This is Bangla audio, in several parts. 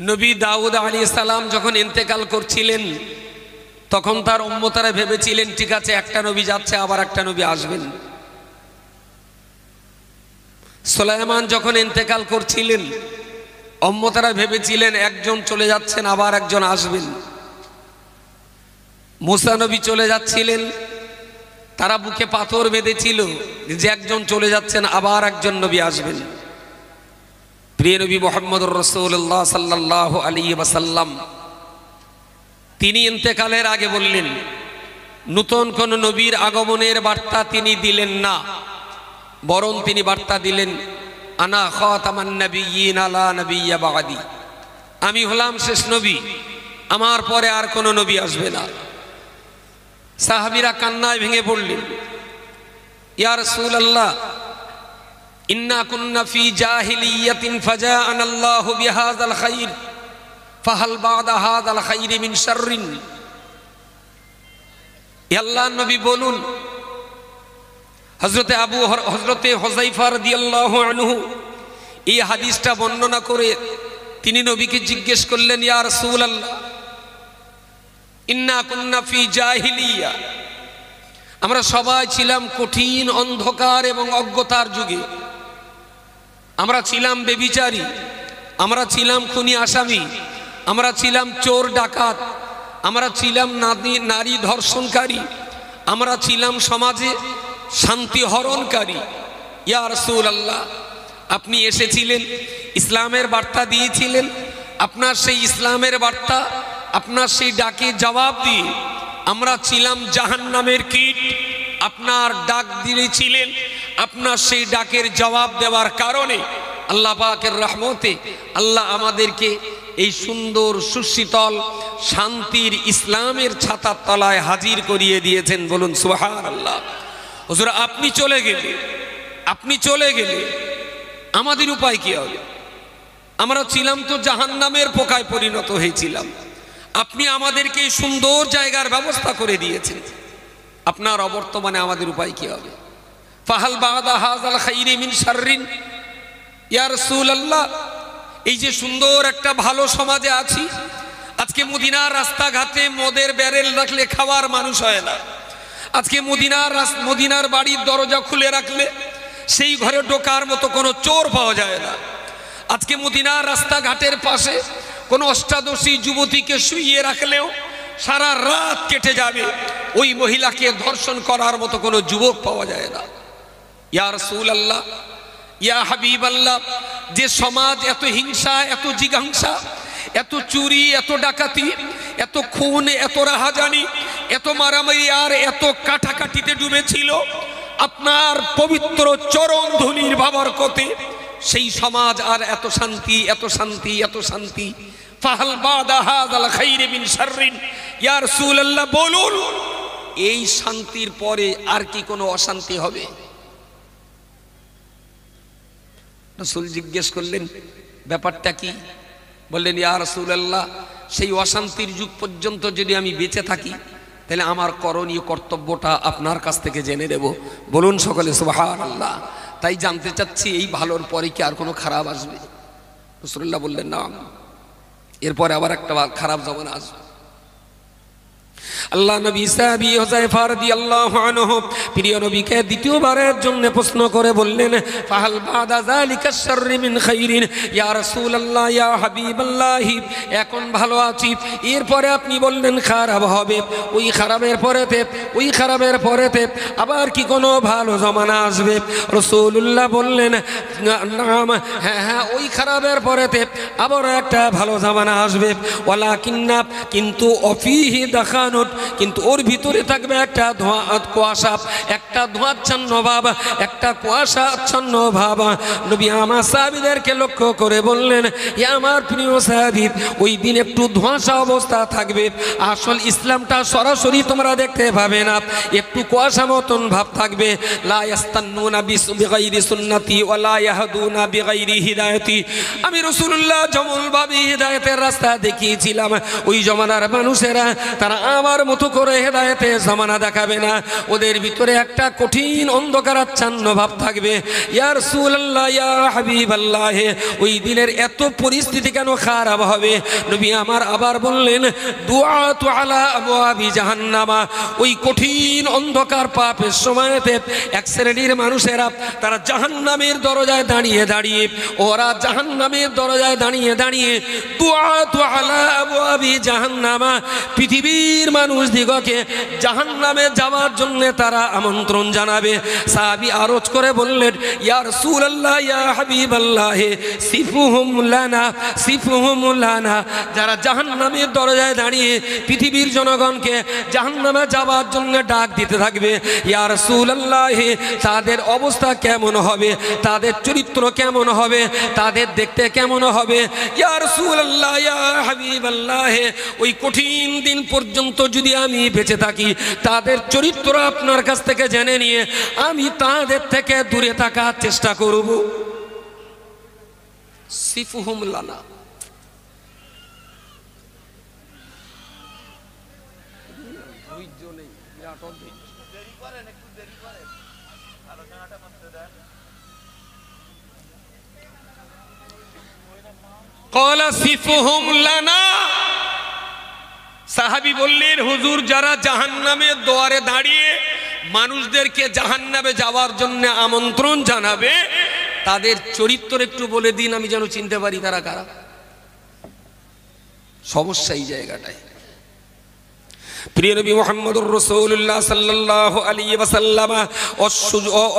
নবী দাউদ আলাইহিস সালাম যখন ইন্তেকাল করছিলেন তখন তার উম্মতরা ভেবেছিলেন ঠিক আছে একটা নবী যাচ্ছে আবার একটা নবী আসবেন। সুলাইমান যখন ইন্তেকাল করছিলেন উম্মতরা ভেবেছিলেন একজন চলে যাচ্ছেন আবার একজন আসবেন। মুসা নবী চলে যাচ্ছিলেন, তারা বুকে পাথর বেঁধেছিল যে একজন চলে যাচ্ছেন আবার একজন নবী আসবেন। প্রিয় নবী মুহাম্মদুর রাসূলুল্লাহ সাল্লাল্লাহু আলাইহি ওয়াসাল্লাম তিনি ইন্তেকালের আগে বললেন নতুন কোন নবীর আগমনের বার্তা তিনি দিলেন না, বরং তিনি বার্তা দিলেন আনা খাতামান নাবিয়্যিন লা নাবিয়্যা বা'দি, আমি হলাম শেষ নবী, আমার পরে আর কোন নবী আসবে না। সাহাবীরা কান্নায় ভেঙে পড়লেন, ইয়া রাসূলুল্লাহ ইন্না কুন্না ফি জাহিলিয়াতিন ফাজাআনা আল্লাহু বিহাযাল খাইর ফাহাল বা'দা হাযাল খাইরি মিন শাররিন। ইয়া আল্লাহর নবী বলুন, হযরতে হুযায়ফা রাদিয়াল্লাহু আনহু এই হাদিসটা বর্ণনা করে তিনি নবীকে জিজ্ঞেস করলেন, ইয়া রাসূলুল্লাহ ইন্না কুন্না ফি জাহিলিয়া, আমরা সবাই ছিলাম কঠিন অন্ধকার এবং অজ্ঞতার যুগে, আমরা ছিলাম ব্যভিচারী, আমরা ছিলাম খুনি আসামি, আমরা ছিলাম চোর ডাকাত, আমরা ছিলাম নারী ধর্ষণকারী, আমরা ছিলাম সমাজে শান্তি হরণকারী। ইয়া রাসূলুল্লাহ আপনি এসেছিলেন, ইসলামের বার্তা দিয়েছিলেন, আপনার সেই ইসলামের বার্তা, আপনার সেই ডাকে জবাব দিয়ে আমরা ছিলাম জাহান্নামের কীট, আপনার ডাক দিয়েছিলেন, আপনার সেই ডাকের জবাব দেওয়ার কারণে আল্লাহ পাকের রহমতে আল্লাহ আমাদেরকে এই সুন্দর সুশীতল শান্তির ইসলামের ছাতার তলায় হাজির করিয়ে দিয়েছেন। বলুন সুবহানাল্লাহ। হুজুর আপনি চলে গেলে আমাদের উপায় কি হবে? আমরা ছিলাম তো জাহান্নামের পোকায় পরিণত হয়েছিলাম, আপনি আমাদেরকে সুন্দর জায়গার ব্যবস্থা করে দিয়েছেন, আপনার অবর্তমানে আমাদের উপায় কি হবে? ফাহাল বা'দা হাযাল খাইরি মিন শাররিন। ইয়া রাসূলুল্লাহ এই যে সুন্দর একটা ভালো সমাজে আছি, আজকে মদিনার রাস্তাঘাটে মদের ব্যারেল রাখলে খাওয়ার মানুষ হয় না, আজকে মদিনার বাড়ির দরজা খুলে রাখলে সেই ঘরে ঢোকার মতো কোনো চোর পাওয়া যায় না, আজকে মদিনার রাস্তাঘাটের পাশে কোন অষ্টাদশী যুবতীকে শুইয়ে রাখলেও সারা রাত কেটে যাবে, ওই মহিলাকে ধর্ষণ করার মতো কোনো যুবক পাওয়া যায় না। ইয়া রাসূলুল্লাহ ইয়া হাবিবাল্লাহ যে সমাজ এত হিংসা, এত জিজ্ঞাসা, এত চুরি, এত ডাকাতি, এত খুন, এত রাহাজানি, এত মারামারি আর এত কাটাকাটিতে ডুবেছিল, আপনার পবিত্র চরণ ধুলির বরকতে সেই সমাজ আর এত শান্তি, এত শান্তি, এত শান্তি। ফাহাল বা'দা হাযাল খাইরি মিন শাররিন। ইয়া রাসূলুল্লাহ বলুন এই শান্তির পরে আর কি কোনো অশান্তি হবে? রাসূল জিজ্ঞেস করলেন ব্যাপারটা কি? বললেন ইয়া রাসূলুল্লাহ সেই অশান্তির যুগ পর্যন্ত যদি আমি বেঁচে থাকি তাহলে আমার করণীয় কর্তব্যটা আপনার কাছ থেকে জেনে নেব। বলুন সকলে সুবহানাল্লাহ। তাই জানতে চাচ্ছি এই ভালোর পরে কি আর কোনো খারাপ আসবে? রাসূলুল্লাহ বললেন না, এরপরে আবার একটা খারাপ জমানা আসবে। আল্লাহ নবী সাহাবী হুযায়ফা রাদিয়াল্লাহু আনহু প্রিয় নবীকে দ্বিতীয়বারের জন্য প্রশ্ন করে বললেন ফাহাল বা'দা যালিকা শাররি মিন খাইরিন। ইয়া রাসূলুল্লাহ ইয়া হাবিবাল্লাহ এখন ভালো আছি, এরপরে আপনি বললেন খারাপ হবে, ওই খারাপের পরেতে আবার কি কোনো ভালো জমানা আসবে? রাসূলুল্লাহ বললেন নাম, হ্যাঁ ওই খারাপের পরেতে আবার একটা ভালো জমানা আসবে। ওয়ালাকিন্না কিন্তু অফিহি দাখানুত, কিন্তু ওর ভিতরে থাকবে একটা কুয়াশা, একটা ধোঁয়াচ্ছন্ন ভাব, একটা কুয়াশাচ্ছন্ন ভাব। নবী আমার সাহাবীদেরকে লক্ষ্য করে বললেন ইয়া আমার প্রিয় সাহাবী ওই দিন একটু ধোঁয়াশা অবস্থা থাকবে, আসল ইসলামটা সরাসরি তোমরা দেখতে পাবে না, একটু কুয়াশা মতন ভাব থাকবে। লা ইস্তান্নুনা বিগাইরি সুন্নতি ওয়া লা ইয়াহদুনা বিগাইরি হিদায়াতি। আমি রাসূলুল্লাহ যেমন ভাবে হিদায়াতের রাস্তা দেখিয়েছিলাম, ওই জমানার মানুষেরা তারা আমার মতো করে হেদায়েতে জামানা দেখাবে না, ওদের ভিতরে একটা কঠিন অন্ধকারাচ্ছন্ন ভাব থাকবে। ইয়া রাসূলুল্লাহ, ইয়া হাবিবাল্লাহ, ওই দিনের এত পরিস্থিতি কেন খারাপ হবে? নবী আমার আবার বললেন, দুআতু আলা আবওয়াবি জাহান্নামা, ওই কঠিন অন্ধকার পাপের সময়তে এক শ্রেণীর মানুষেরা তারা জাহান্নামের দরজায় দাঁড়িয়ে দাঁড়িয়ে, ওরা জাহান্নামের দরজায় দাঁড়িয়ে দাঁড়িয়ে দুআতু আলা আবওয়াবি জাহান্নামা, পৃথিবীর মানুষ দিগকে জাহান্নামে যাওয়ার জন্য তারা আমন্ত্রণ জানাবে। সাহাবী আরজ করে বললেন, ইয়া রাসূলুল্লাহ, ইয়া হাবিবাল্লাহ, সিফুহুম লানা, সিফুহুম লানা, যারা জাহান্নামের দরজায় দাঁড়িয়ে পৃথিবীর জনগণকে জাহান্নামে যাওয়ার জন্য ডাক দিতে থাকবে, ইয়া রাসূলুল্লাহ, তাদের অবস্থা কেমন হবে, তাদের চরিত্র কেমন হবে, তাদের দেখতে কেমন হবে? ইয়া রাসূলুল্লাহ, ইয়া হাবিবাল্লাহ, ওই কঠিন দিন পর্যন্ত যদি আমি বেঁচে থাকি, তাদের চরিত্র আপনার কাছ থেকে জেনে নিয়ে আমি তাদের থেকে দূরে থাকার চেষ্টা করব। সিফুহুম লানা, ক্বালা সিফুহুম লানা, সাহাবী বললেন, হুজুর, যারা জাহান্নামের দুয়ারে দাঁড়িয়ে মানুষদেরকে জাহান্নামে যাওয়ার জন্য আমন্ত্রণ জানাবে, তাদের চরিত্র একটু বলে দিন, আমি যেন চিনতে পারি তারা কারা। সমস্যা এই জায়গাটায়। প্রিয় নবী মুহাম্মদুর রাসূলুল্লাহ সাল্লাল্লাহু আলাইহি ওয়াসাল্লাম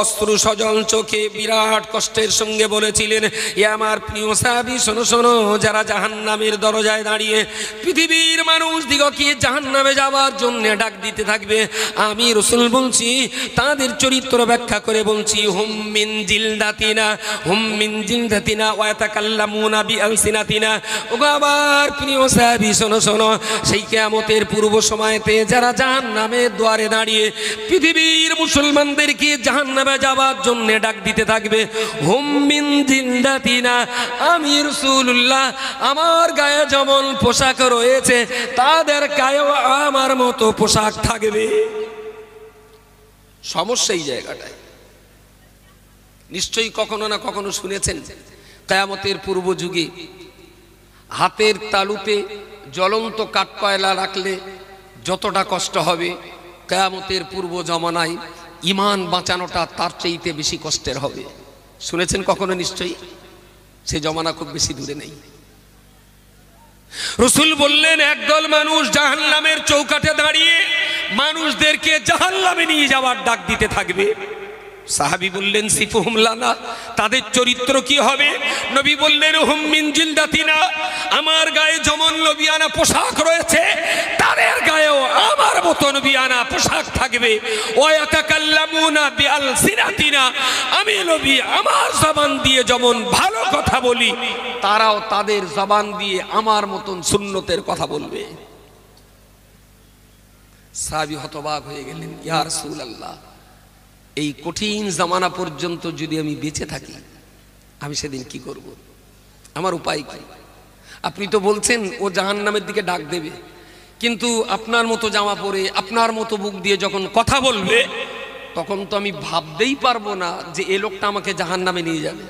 অশ্রু সজল চোখে বিরাট কষ্টের সঙ্গে বলেছিলেন, এ আমার প্রিয় সাহাবী, শোনো শোনো, যারা জাহান্নামের দরজায় দাঁড়িয়ে পৃথিবীর মানুষ দিগকে জাহান্নামে যাওয়ার জন্য ডাক দিতে থাকবে, আমি রাসূল বলছি, তাদের চরিত্র ব্যাখ্যা করে বলছি, হুম মিন জিলদাতিনা, হুম মিন জিলদাতিনা ওয়া ইয়াতাকাল্লামুনা বিআলসিনাতিনা। ওগো আমার প্রিয় সাহাবী, শোনো শোনো, সেই কিয়ামতের পূর্ব সময় যারা জাহান্নামের দুয়ারে দাঁড়িয়ে পৃথিবীর মুসলমানদেরকে জাহান্নামে যাওয়ার জন্য ডাক দিতে থাকবে, হুম মিন জিলদাতিনা, আমি রাসূলুল্লাহ, আমার গায়ে যেমন পোশাক রয়েছে তাদের গায়েও আমার মতো পোশাক থাকবে। সমস্যা এই জায়গাটায়। নিশ্চয়ই কখনো না কখনো শুনেছেন, কিয়ামতের পূর্ব যুগে হাতের তালুতে জ্বলন্ত কাঠকয়লা রাখলে যতটা কষ্ট হবে, কিয়ামতের পূর্ব জমানায় ঈমান বাঁচানোটা তার চাইতে বেশি কষ্টের হবে। শুনেছেন কখনো? নিশ্চয়ই। সে জমানা খুব বেশি দূরে নেই। রাসূল বললেন, একদল মানুষ জাহান্নামের চৌকাঠে দাঁড়িয়ে মানুষদেরকে জাহান্নামে নিয়ে যাওয়ার ডাক দিতে থাকবে। সাহাবী বললেন, সিফুহুম লানা, তাদের চরিত্র কি হবে? নবী বললেন, হুম মিন জিলদাতিনা, আমার গায়ে যেমন নবিয়ানা পোশাক রয়েছে তাদের গায়েও আমার মতো নবিয়ানা পোশাক থাকবে। ওয়া ইয়াতাকাল্লামুনা বিআলসিনাতিনা, আমি নবী আমার জবান দিয়ে যেমন ভালো কথা বলি, তারাও তাদের জবান দিয়ে আমার মতন সুন্নতের কথা বলবে। সাহাবী হতবাক হয়ে গেলেন, ইয়া রাসূলুল্লাহ, এই কঠিন জামানা পর্যন্ত যদি আমি বেঁচে থাকি, আমি সেদিন কি করব? আমার উপায় কি? আপনি তো বলছেন ও জাহান্নামের দিকে ডাক দেবে, কিন্তু আপনার মতো জামা পরে আপনার মতো বুক দিয়ে যখন কথা বলবে, তখন তো আমি ভাবতেই পারবো না যে এ লোকটা আমাকে জাহান্নামে নিয়ে যাবে।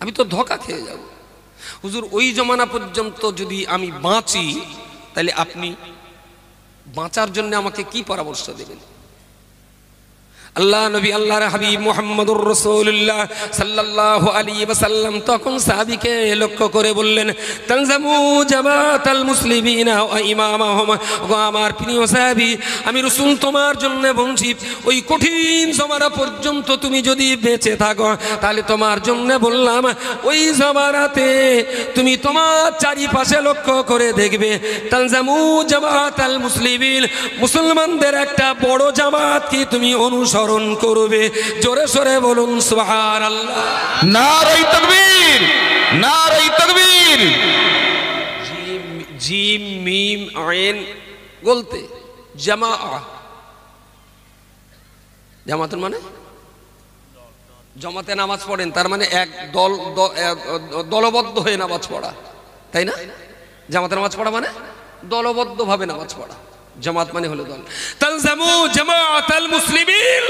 আমি তো ধোঁকা খেয়ে যাব। হুজুর, ওই জমানা পর্যন্ত যদি আমি বাঁচি, তাহলে আপনি বাঁচার জন্য আমাকে কি পরামর্শ দেবেন? আল্লাহ নবী, আল্লাহর হাবিব মুহাম্মদুর রাসূলুল্লাহ সাল্লাল্লাহু আলাইহি ওয়াসাল্লাম তখন সাহাবীকে লক্ষ্য করে বললেন, তানজামু জামাতাল মুসলিমিনা ওয়া ইমামাহুম। ও আমার প্রিয় সাহাবী, আমি রাসূল তোমার জন্য বলছি, ওই কঠিন জমানা পর্যন্ত তুমি যদি বেঁচে থাকো, তাহলে তোমার জন্য বললাম, ওই জমানাতে তুমি তোমার চারিপাশে লক্ষ্য করে দেখবে, তানজামু জামাতাল মুসলিমিন, মুসলমানদের একটা বড় জামাতকে তুমি অনুসরণ করবে। জোরে সরে বলুন সুবহানাল্লাহ। নারে তাকবীর, নারে তাকবীর। জিম মিম আইন বলতে জামা, জামাতের মানে জমাতে নামাজ পড়েন, তার মানে এক দল, দলবদ্ধ হয়ে নামাজ পড়া, তাই না? জামাতে নামাজ পড়া মানে দলবদ্ধভাবে নামাজ পড়া। জামাত মানে হলো দল। তালজামু জামাআতাল মুসলিমিন,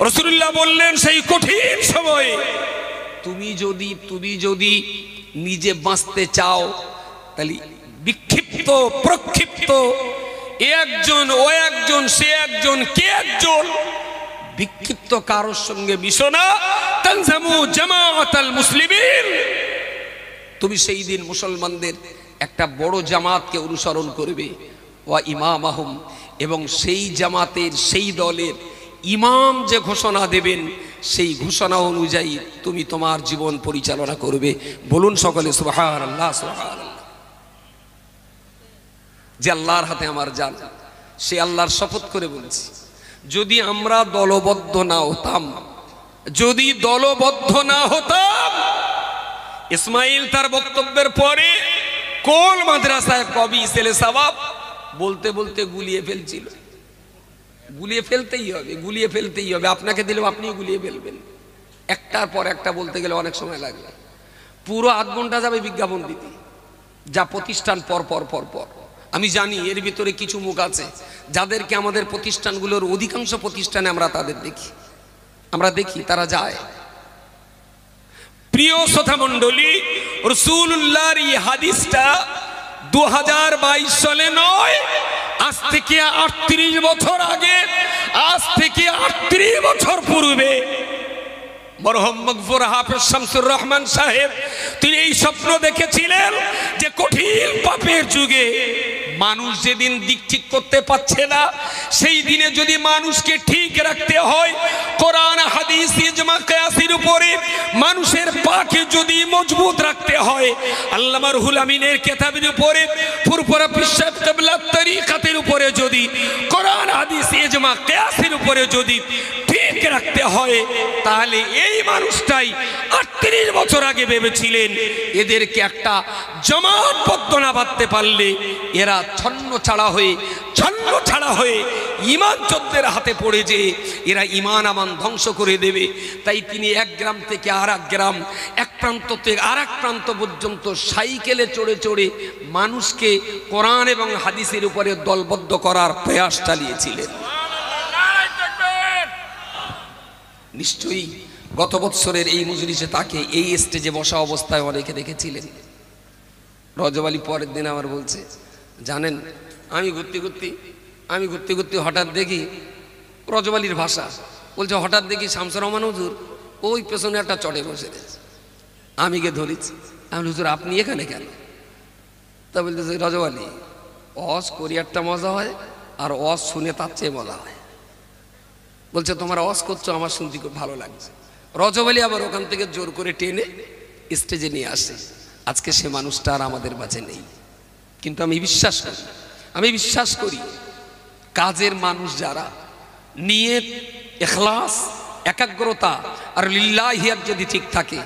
রাসূলুল্লাহ বললেন সেই কঠিন সময়ে তুমি যদি নিজে বাঁচতে চাও, তাহলে বিক্ষিপ্ত প্রক্ষিপ্ত এ একজন ও একজন সে একজন কে একজন বিক্ষিপ্ত কারোর সঙ্গে মিশো না। তালজামু জামাআতাল মুসলিমিন, তুমি সেই দিন মুসলমানদের একটা বড় জামাতকে অনুসরণ করবে। ওয়া ইমামাহুম, এবং সেই জামাতের সেই দলের ইমাম যে ঘোষণা দেবেন সেই ঘোষণা অনুযায়ী তুমি তোমার জীবন পরিচালনা করবে। বলুন সকলে সুবহানাল্লাহ সুবহানাল্লাহ। যে আল্লাহর হাতে আমার জান, সে আল্লাহর শপথ করে বলছি, যদি আমরা দলবদ্ধ না হতাম, যদি দলবদ্ধ না হতাম, ইসমাইল তার বক্তব্যের পরে কোন মাদ্রাসায় কবি ছেলে সওয়াব বলতে বলতে গুলিয়ে ফেলছিল। গুলিয়ে ফেলতেই হবে, গুলিয়ে ফেলতেই হবে। আপনাকে দিলেও আপনি গুলিয়ে ফেলবেন। একটার পর একটা বলতে গেলে অনেক সময় লাগবে। পুরো আধ ঘন্টা যাবে বিজ্ঞাপন দিতে, যা প্রতিষ্ঠান পর পর পর পর। আমি জানি এর ভিতরে কিছু মুখ আছে যাদেরকে আমাদের প্রতিষ্ঠানগুলোর অধিকাংশ প্রতিষ্ঠানে আমরা তাদের দেখি, আমরা দেখি তারা যায়। প্রিয় শ্রোতা মণ্ডলী, রাসূলুল্লাহর এই হাদিসটা 2022 সালে নয়, আজ থেকে 38 বছর আগে, আজ থেকে 38 বছর পূর্বে মরহুম মগফুর হাফেজ শামসুর রহমান সাহেব তিনি এই স্বপ্ন দেখেছিলেন যে কঠিন পাপের যুগে মানুষ যেদিন দিক ঠিক করতে পারছে না, সেই দিনে যদি মানুষকে ঠিক রাখতে হয়, কোরআন হাদিস ইজমা কিয়াসের উপরে মানুষের পাকে যদি মজবুত রাখতে হয়, আল্লামা রুহুল আমিনের কিতাবের উপরে, ফুরফুরা পিসাব কিবলাত তরিকাতের উপরে যদি কোরআন হাদিস ইজমা কিয়াসের উপরে যদি ঠিক রাখতে হয়, তাহলে এই মানুষটাই 38 বছর আগে ভেবেছিলেন এদেরকে একটা জামাতবদ্ধ না বাঁধতে পারলে এরা ছন্ন ছাড়া হয়ে ঈমান যোদ্ধাদের হাতে পড়ে যে এরা ঈমান আমান ধ্বংস করে দেবে। তাই তিনি এক গ্রাম থেকে আর এক গ্রাম, এক প্রান্ত থেকে আর এক প্রান্ত পর্যন্ত সাইকেলে চড়ে চড়ে মানুষকে কোরআন এবং হাদিসের উপরে দলবদ্ধ করার প্রয়াস চালিয়েছিলেন। নিশ্চয়ই গত বৎসরের এই মজলিসে তাকে এই স্টেজে বসা অবস্থায় অনেকে দেখেছিলেন। রজব আলী পরের দিন আমার বলছে, জানেন আমি ঘুরতে ঘুরতে হঠাৎ দেখি, রজব আলীর ভাষা বলছে, হঠাৎ দেখি শামসুর রহমান হুজুর ওই পেছনে একটা চটে বসে রয়েছে। আমি গিয়ে ধরেছি, আমি হুজুর আপনি এখানে কেন? তা বলতেছে, রজব আলী অস কোরিয়ারটা মজা হয় আর অস শুনে তার চেয়ে মজা হয়। বলছে তোমার আওয়াজ করছো, আমার শুনতে খুব ভালো লাগছে। রজব আলী আবার ওখান থেকে জোর করে টেনে স্টেজে নিয়ে আসে। আজকে সে মানুষটা আর আমাদের মাঝে নেই, কিন্তু আমি বিশ্বাস করি কাজের মানুষ যারা নিয়ত, ইখলাস, একাগ্রতা আর লিল্লাহিয়াত যদি ঠিক থাকে,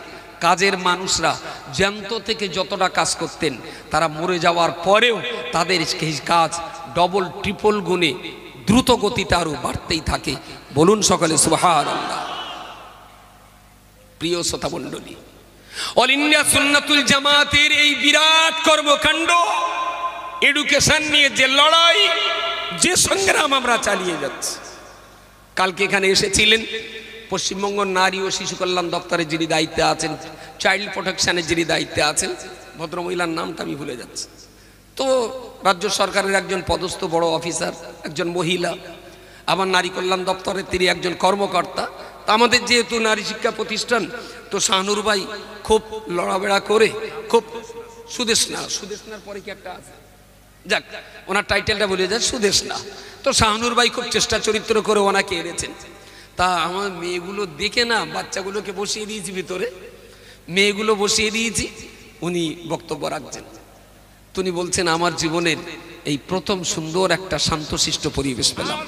কাজের মানুষরা জ্যান্ত থেকে যতটা কাজ করতেন তারা মরে যাওয়ার পরেও তাদের কাজ ডবল ট্রিপল গুণে দ্রুত গতিতে আরো বাড়তেই থাকে। বলুন সকলে সুবহানাল্লাহ। প্রিয় শ্রোতা মণ্ডলী, অল ইন্ডিয়া সুন্নাতুল জামাতের এই বিরাট কর্মকাণ্ড, এডুকেশন নিয়ে যে লড়াই, যে সংগ্রাম আমরা চালিয়ে যাচ্ছি। কালকে এখানে এসেছিলেন পশ্চিমবঙ্গ নারী ও শিশু কল্যাণ দপ্তরের যিনি দায়িত্বে আছেন, চাইল্ড প্রোটেকশনের যিনি দায়িত্বে আছেন, ভদ্রমহিলার নামটা আমি ভুলে যাচ্ছি। তো রাজ্য সরকারের একজন পদস্থ বড় অফিসার, একজন মহিলা, আমার নারী কল্যাণ দপ্তরের তিনি একজন কর্মকর্তা। তা আমাদের যেহেতু নারী শিক্ষা প্রতিষ্ঠান, তো শাহনুর ভাই খুব লড়াবেড়া করে, খুব সুদেশনার পরে কি একটা আছে, যাক ওনার টাইটেলটা বলে যায় সুদেশনা। তো শাহনুর ভাই খুব চেষ্টা চরিত্র করে ওনাকে এনেছেন। তা আমার মেয়েগুলো দেখে না, বাচ্চাগুলোকে বসিয়ে দিয়েছি ভিতরে, মেয়েগুলো বসিয়ে দিয়েছি, উনি বক্তব্য রাখছেন। তিনি বলছেন আমার জীবনের এই প্রথম সুন্দর একটা শান্তশিষ্ট পরিবেশ পেলাম।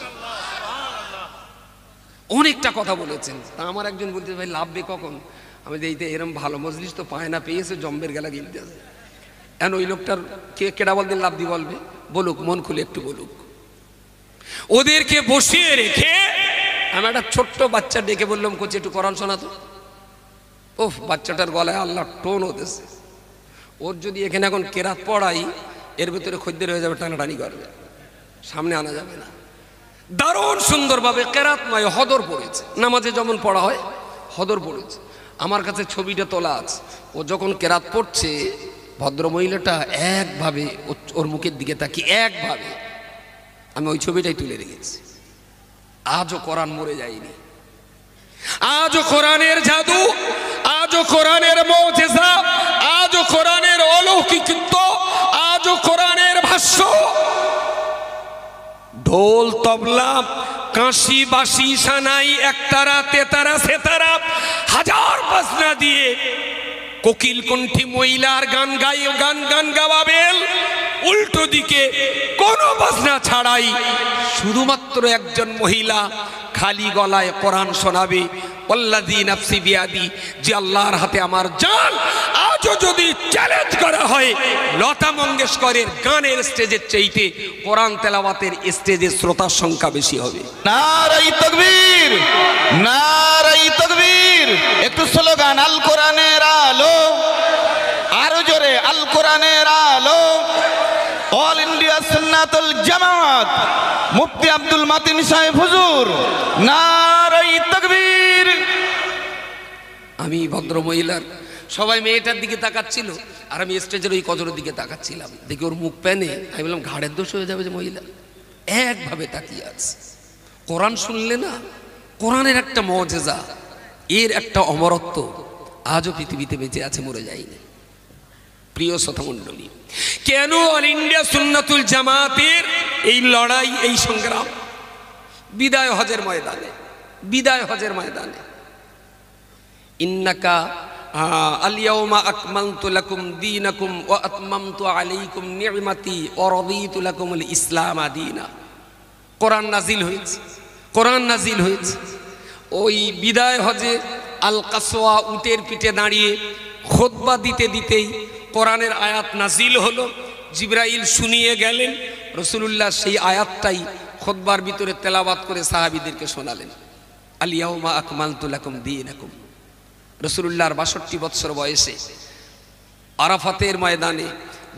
অনেকটা কথা বলেছেন। তা আমার একজন বলতে, ভাই লাভবে কখন? আমি এইতে এরম ভালো মজলিস তো পায় না, পেয়েছে জম্বের গেলা গিলতে আছে। এখন ওই লোকটার কেডা বলতেন লাভ দি বলবে, বলুক, মন খুলে একটু বলুক। ওদেরকে বসিয়ে রেখে আমি একটা ছোট্ট বাচ্চা ডেকে বললাম, কোচ একটু কোরআন শোনাতো। ওহ, বাচ্চাটার গলায় আল্লাহ টোন হতেছে। ওর যদি এখানে এখন কেরাত পড়াই, এর ভিতরে খদ্দের হয়ে যাবে, টানাটানি করবে। সামনে আনা যাবে না। দারুণ সুন্দরভাবে কেরাতময় হদর পড়েছে, নামাজে যেমন পড়া হয় হদর পড়েছে। আমার কাছে ছবিটা তোলা আছে। ও যখন কেরাত পড়ছে, ভদ্রমহিলাটা একভাবে ওর মুখের দিকে তাকিয়ে একভাবে, আমি ওই ছবিটাই তুলে রেখেছি। আজও কোরআন মরে যায়নি, আজও কোরআনের জাদু, আজও কোরআনের মুজিজা, আজও কোরআনের অলৌকিকত্ব, আজও কোরআনের ভাষ্য। ঢোল, তবলা, কাঁসি, বাঁশি, সানাই, একতারা, তেতারা, সেতারা, হাজার বাজনা দিয়ে কোকিল কণ্ঠী মহিলার গান গাওয়াবেন। উল্টো দিকে কোনো বাজনা ছাড়াই শুধুমাত্র একজন মহিলা খালি গলায় কোরআন শোনাবে। ওয়াল্লাযী নাফসি বিয়াদি, যে আল্লাহর হাতে আমার জান। আজও যদি চ্যালেঞ্জ করা হয়, লতা মঙ্গেশকরের গানের স্টেজের চাইতে কোরআন তেলাওয়াতের স্টেজের শ্রোতার সংখ্যা বেশি হবে। নারাই তাকবীর, নারাই তাকবীর। একটু স্লোগান, আল কোরআনের আলো, আরো জোরে, আল কোরআনের আলো। অল ইন্ডিয়া সুন্নাতুল জামাত মুফতি আব্দুল মাতিন সাহেব হুজুর, নারাই তাকবীর। আমি ভদ্রমহিলার, সবাই মেয়েটার দিকে তাকাচ্ছিল, আর আমি স্টেজের ওই কজরের দিকে তাকাচ্ছিলাম। দেখি ওর মুখ প্যানে, আমি বললাম ঘাড়ের দোষ হয়ে যাবে যে মহিলা একভাবে তাকিয়ে আছে। কোরআন শুনলে না, কোরআনের একটা মুজিজা, এর একটা অমরত্ব আজও পৃথিবীতে বেঁচে আছে, মরে যায়নি। প্রিয় শ্রোতামণ্ডলী, কেন অল ইন্ডিয়া সুন্নাতুল জামাতের এই লড়াই, এই সংগ্রাম? বিদায় হজের ময়দানে, বিদায় হজের ময়দানে ইন্নাকা আল-ইয়াওমা আকমালতু লাকুম দীনাকুম ওয়া আতমামতু আলাইকুম নি'মাতি ওয়া রাদিতু লাকুমুল ইসলাম দীনা। কোরআন নাজিল হয়েছে, কোরআন নাজিল হয়েছে। ওই বিদায় হজে আল কাসওয়া উটের পিঠে দাঁড়িয়ে খুতবা দিতে দিতেই কোরআনের আয়াত নাজিল হলো। জিবরাইল শুনিয়ে গেলেন, রাসূলুল্লাহ সেই আয়াতটাই খুতবার ভিতরে তেলাওয়াত করে সাহাবীদেরকে শোনালেন। আল-ইয়াওমা আকমালতু লাকুম দীনাকুম। রাসূলুল্লাহর 62 বছর বয়সে আরাফাতের ময়দানে